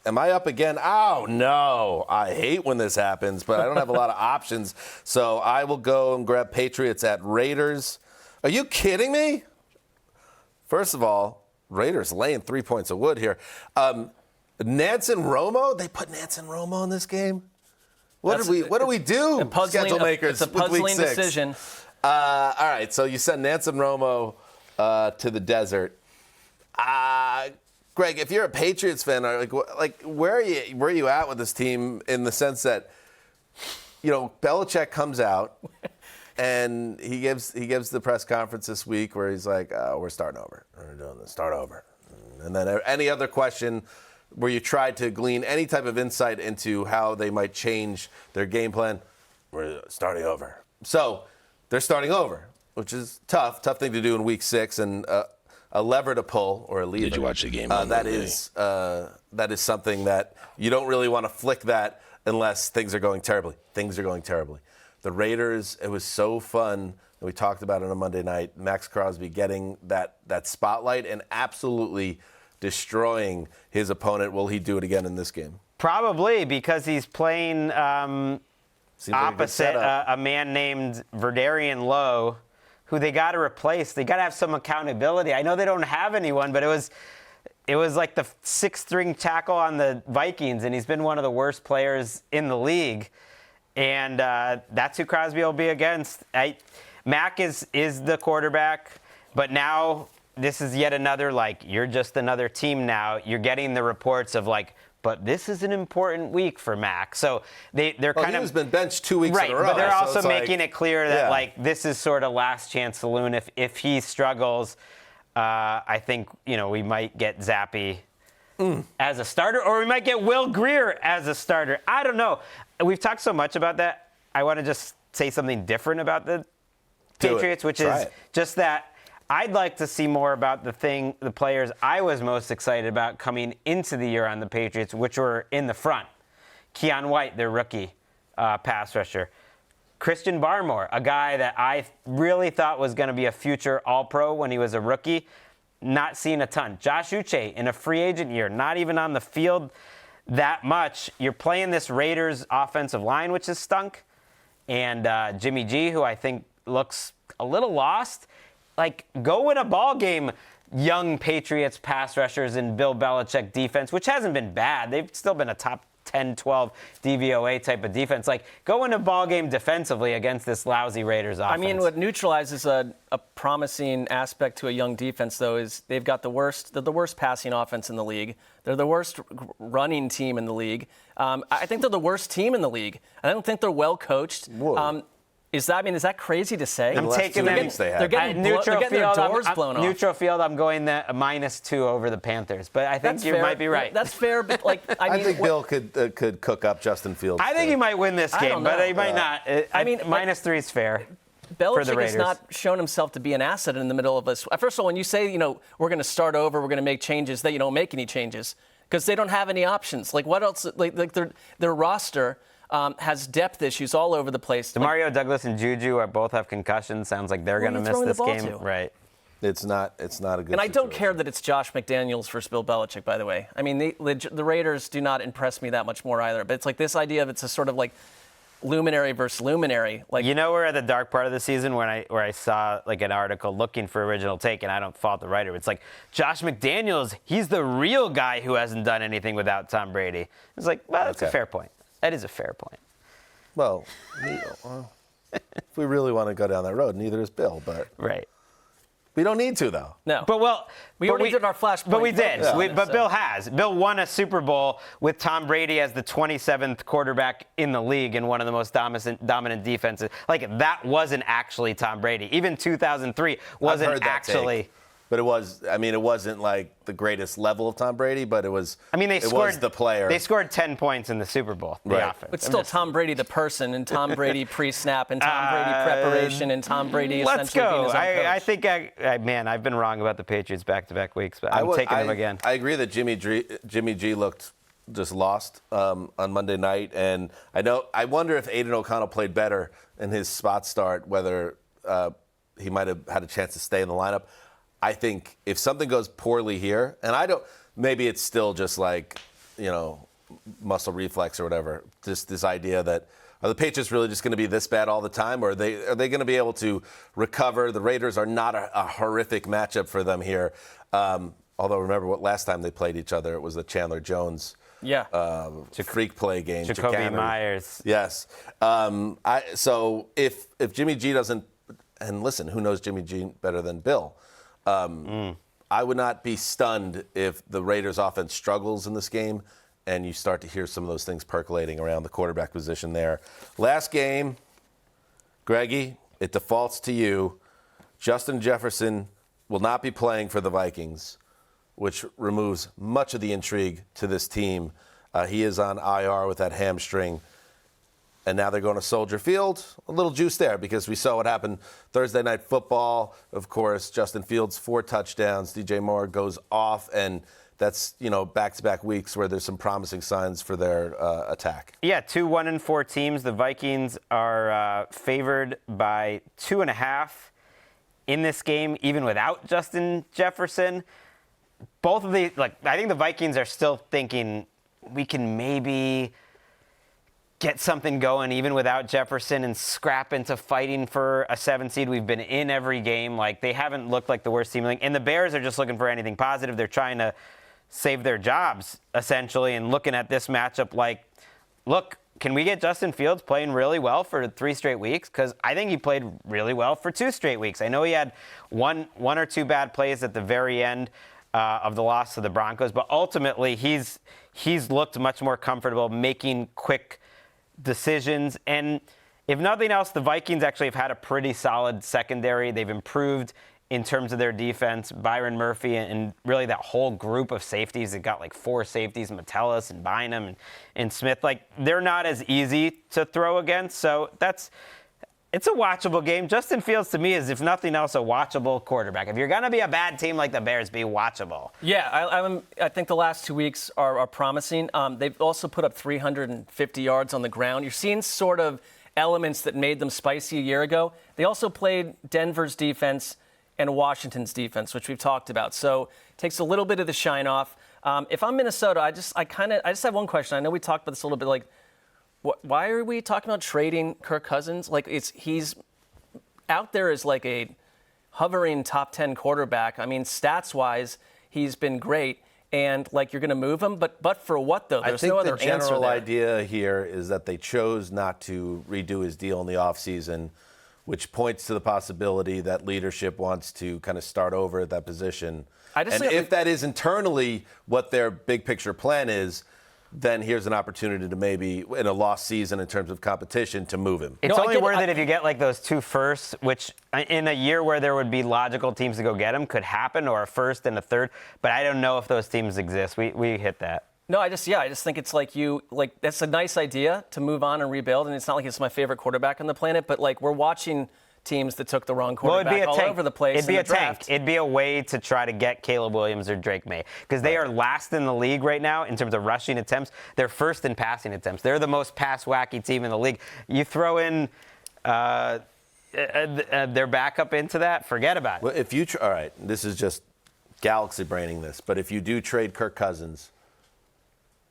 Am I up again? Oh, no. I hate when this happens, but I don't have a lot of options. So I will go and grab Patriots at Raiders. Are you kidding me? First of all, Raiders laying 3 points of wood here. Nance and Romo? They put Nance and Romo in this game? What do we do, schedule makers? It's a puzzling decision. All right, so you send Nance and Romo to the desert. Greg, if you're a Patriots fan, where are you at with this team in the sense that, Belichick comes out and he gives the press conference this week where he's like, we're starting over. We're doing this, start over. And then any other question where you tried to glean any type of insight into how they might change their game plan, we're starting over. So they're starting over, which is tough thing to do in week 6, and a lever to pull or a lever. Did you watch the game? That is something that you don't really want to flick that unless things are going terribly. Things are going terribly. The Raiders, it was so fun. We talked about it on Monday night. Max Crosby getting that spotlight and absolutely destroying his opponent. Will he do it again in this game? Probably, because he's playing opposite a man named Verdarian Lowe, who they got to replace. They got to have some accountability. I know they don't have anyone, but it was like the 6th-string tackle on the Vikings, and he's been one of the worst players in the league. And that's who Crosby will be against. Mac is the quarterback, but now this is yet another, you're just another team now. You're getting the reports of, but this is an important week for Mac. So they're kind of. He's been benched 2 weeks in a row. Right, but they're also making it clear that, this is sort of last chance saloon. If he struggles, I think, we might get Zappe as a starter, or we might get Will Grier as a starter. I don't know. We've talked so much about that. I want to just say something different about the Patriots, which is just that I'd like to see more about the players I was most excited about coming into the year on the Patriots, which were in the front. Keon White, their rookie pass rusher. Christian Barmore, a guy that I really thought was going to be a future All-Pro when he was a rookie. not seen a ton. Josh Uche in a free agent year, not even on the field that much. You're playing this Raiders offensive line, which has stunk, and Jimmy G, who I think looks a little lost. Like, go win a ball game, young Patriots pass rushers and Bill Belichick defense, which hasn't been bad. They've still been a top 10, 12 DVOA type of defense. Like, go win a ball game defensively against this lousy Raiders offense. I mean, what neutralizes a promising aspect to a young defense, though, is they're the worst passing offense in the league. They're the worst running team in the league. I think they're the worst team in the league. I don't think they're well coached. Is that crazy to say? I'm taking them. They're getting their doors blown off. Neutral field, I'm going a -2 over the Panthers, but I think you might be right. That's fair, but I think Bill could cook up Justin Fields. I think he might win this game, but he might not. -3 is fair. Belichick has not shown himself to be an asset in the middle of this. First of all, when you say, we're going to start over, we're going to make changes, that you don't make any changes because they don't have any options. Like, what else? Like their roster has depth issues all over the place. Demario Douglas and Juju both have concussions. Sounds like they're going to miss this game. Right. It's not a good And I don't care that it's Josh McDaniels versus Bill Belichick, by the way. I mean, the Raiders do not impress me that much more either. But it's like this idea of it's a sort of like luminary versus luminary. Like, we're at the dark part of the season where I saw like an article looking for original take, and I don't fault the writer. It's like Josh McDaniels, he's the real guy who hasn't done anything without Tom Brady. It's like, well, that's a fair point. That is a fair point. Well, if we really want to go down that road, neither is Bill. But right. We don't need to, though. No. We already did our flashpoint. But we did. Yeah. Bill has. Bill won a Super Bowl with Tom Brady as the 27th quarterback in the league and one of the most dominant defenses. Like, that wasn't actually Tom Brady. Even 2003 wasn't actually. But it wasn't like the greatest level of Tom Brady, but it was. It was the player. They scored 10 points in the Super Bowl. The offense. But still, Tom Brady the person, and Tom Brady pre-snap, and Tom Brady preparation, and Tom Brady essentially being his own coach. I think I've been wrong about the Patriots back-to-back weeks, but I'm taking them again. I agree that Jimmy G looked just lost on Monday night, and I wonder if Aiden O'Connell played better in his spot start, whether he might have had a chance to stay in the lineup. I think if something goes poorly here, and maybe it's still just like, muscle reflex or whatever, just this idea that are the Patriots really just going to be this bad all the time, or are they going to be able to recover? The Raiders are not a horrific matchup for them here. Although remember what last time they played each other, it was the Chandler Jones freak play game. Jacoby Myers. Yes. So if Jimmy G doesn't, and listen, who knows Jimmy G better than Bill? I would not be stunned if the Raiders offense struggles in this game and you start to hear some of those things percolating around the quarterback position there. Last game, Greggy, it defaults to you. Justin Jefferson will not be playing for the Vikings, which removes much of the intrigue to this team. He is on IR with that hamstring. And now they're going to Soldier Field. A little juice there because we saw what happened Thursday Night Football. Of course, Justin Fields, 4 touchdowns. DJ Moore goes off, and that's, back-to-back weeks where there's some promising signs for their attack. Yeah, 2 1-4 teams. The Vikings are favored by 2.5 in this game, even without Justin Jefferson. Both of these, I think the Vikings are still thinking we can maybe get something going even without Jefferson and scrap into fighting for a 7 seed. We've been in every game. They haven't looked like the worst team in the league. And the Bears are just looking for anything positive. They're trying to save their jobs, essentially, and looking at this matchup look, can we get Justin Fields playing really well for 3 straight weeks? Because I think he played really well for 2 straight weeks. I know he had one or two bad plays at the very end of the loss to the Broncos, but ultimately he's looked much more comfortable making quick decisions. And if nothing else, the Vikings actually have had a pretty solid secondary. They've improved in terms of their defense. Byron Murphy and really that whole group of safeties. They've got 4 safeties, Metellus and Bynum and Smith. They're not as easy to throw against. So it's a watchable game. Justin Fields, to me, is, if nothing else, a watchable quarterback. If you're going to be a bad team like the Bears, be watchable. Yeah, I think the last 2 weeks are promising. They've also put up 350 yards on the ground. You're seeing sort of elements that made them spicy a year ago. They also played Denver's defense and Washington's defense, which we've talked about. So it takes a little bit of the shine off. If I'm Minnesota, I just have one question. I know we talked about this a little bit. Like, why are we talking about trading Kirk Cousins? Like, he's out there as like a hovering top 10 quarterback. I mean, stats-wise, he's been great. And, like, you're going to move him, but for what, though? There's no other answer there. I think the general idea here is that they chose not to redo his deal in the offseason, which points to the possibility that leadership wants to kind of start over at that position. And if that is internally what their big picture plan is, then here's an opportunity to maybe, in a lost season in terms of competition, to move him. It's only worth it if you get like those 2 firsts, which in a year where there would be logical teams to go get him could happen, or a first and a third. But I don't know if those teams exist. We hit that. No, I just think it's that's a nice idea to move on and rebuild. And it's not like it's my favorite quarterback on the planet, but like we're watching teams that took the wrong quarterback all over the place. It'd be a tank. It'd be a way to try to get Caleb Williams or Drake May, because they are last in the league right now in terms of rushing attempts. They're first in passing attempts. They're the most pass-wacky team in the league. You throw in their backup into that, forget about it. Well, if you all right, this is just galaxy braining this, but if you do trade Kirk Cousins,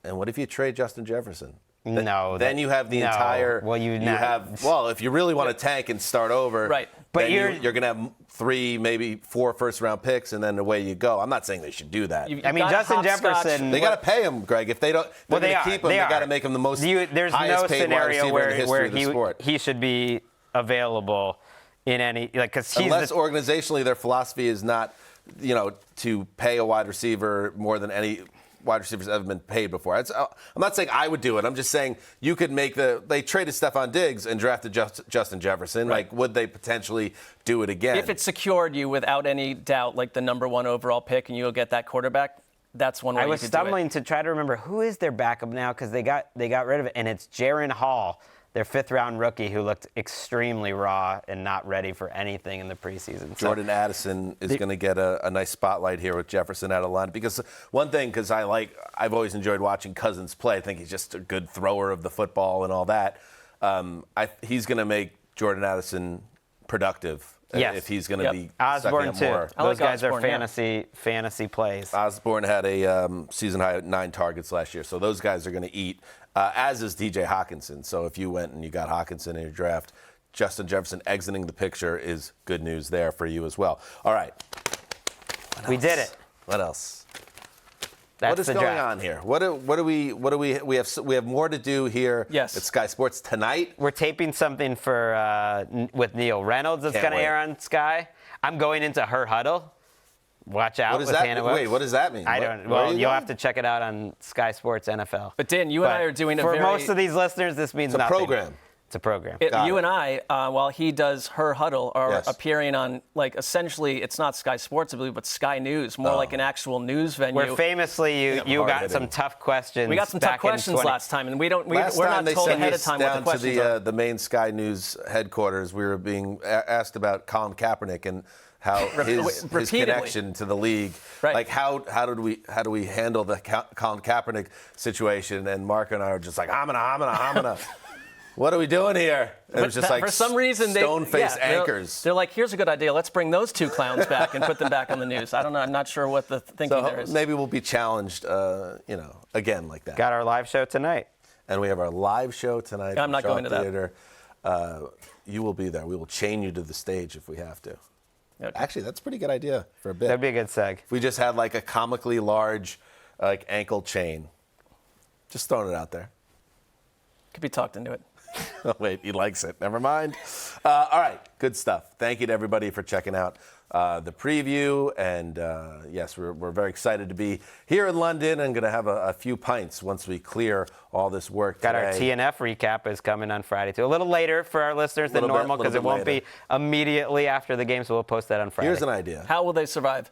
and what if you trade Justin Jefferson? Then you have the entire. Well, if you really want to tank and start over, right? But then you're going to have 3, maybe 4 first-round picks, and then away you go. I'm not saying they should do that. Justin Jefferson. They got to pay him, Greg. If they don't, they're going to keep him. They got to make him the most. There's no scenario where he should be available in any because unless organizationally their philosophy is not, to pay a wide receiver more than any wide receivers ever been paid before. I'm not saying I would do it. I'm just saying you could make they traded Stephon Diggs and drafted Justin Jefferson. Right. Like, would they potentially do it again? If it secured you without any doubt, like the number 1 overall pick, and you'll get that quarterback, that's one way. I was stumbling to try to remember who is their backup now, because they got rid of it, and it's Jaron Hall, their 5th-round rookie, who looked extremely raw and not ready for anything in the preseason. Jordan Addison is going to get a nice spotlight here with Jefferson out of line. Because I've always enjoyed watching Cousins play. I think he's just a good thrower of the football and all that. He's going to make Jordan Addison productive. Yes. If he's going to be Osborne too. More. Those guys are fantasy plays. Osborne had a season high 9 targets last year, so those guys are going to eat. As is DJ Hawkinson. So if you went and you got Hawkinson in your draft, Justin Jefferson exiting the picture is good news there for you as well. All right. We did it. What else? That's what is going on here? What do we have more to do here at Sky Sports tonight? We're taping something for with Neil Reynolds that's going to air on Sky. I'm going into Her Huddle. Watch out with Hannah Woods. Wait, what does that mean? I don't. Well, you'll have to check it out on Sky Sports NFL. But Dan, you and I are doing for most of these listeners, this means nothing. Program. It's a program. You and I, while he does Her Huddle, are appearing on, essentially, it's not Sky Sports, I believe, but Sky News, more like an actual news venue. Where famously you got some tough questions. We got some tough questions last time, and we're not told ahead of time what the questions are. Down to the main Sky News headquarters, we were being asked about Colin Kaepernick and how his connection to the league. Right. Like how do we handle the Colin Kaepernick situation? And Mark and I are just like, I'm gonna. What are we doing here? It was just like for some reason stone-faced anchors. They're like, here's a good idea. Let's bring those 2 clowns back and put them back on the news. I don't know. I'm not sure what the thinking there is. Maybe we'll be challenged, again like that. Got our live show tonight. And we have our live show tonight. I'm not going to Theater. You will be there. We will chain you to the stage if we have to. Okay. Actually, that's a pretty good idea for a bit. That'd be a good seg. If we just had like a comically large ankle chain. Just throwing it out there. Could be talked into it. Oh, wait, he likes it. Never mind. All right, good stuff. Thank you to everybody for checking out the preview. And yes, we're very excited to be here in London and going to have a few pints once we clear all this work Got today. Our TNF recap is coming on Friday, too. A little later for our listeners than normal because it won't be immediately after the game, so we'll post that on Friday. Here's an idea. How will they survive?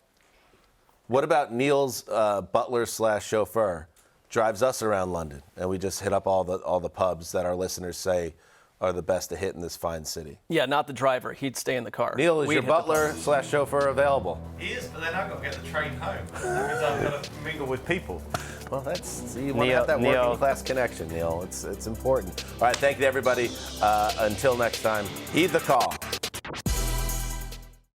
What about Neil's butler/chauffeur drives us around London, and we just hit up all the pubs that our listeners say are the best to hit in this fine city? Yeah, not the driver. He'd stay in the car. Neil, is your butler/chauffeur available? He is, but then I've got to get the train home. That means I've got to mingle with people. Well, you want to have that working class connection, Neil. It's important. All right, thank you to everybody. Until next time, heed the call.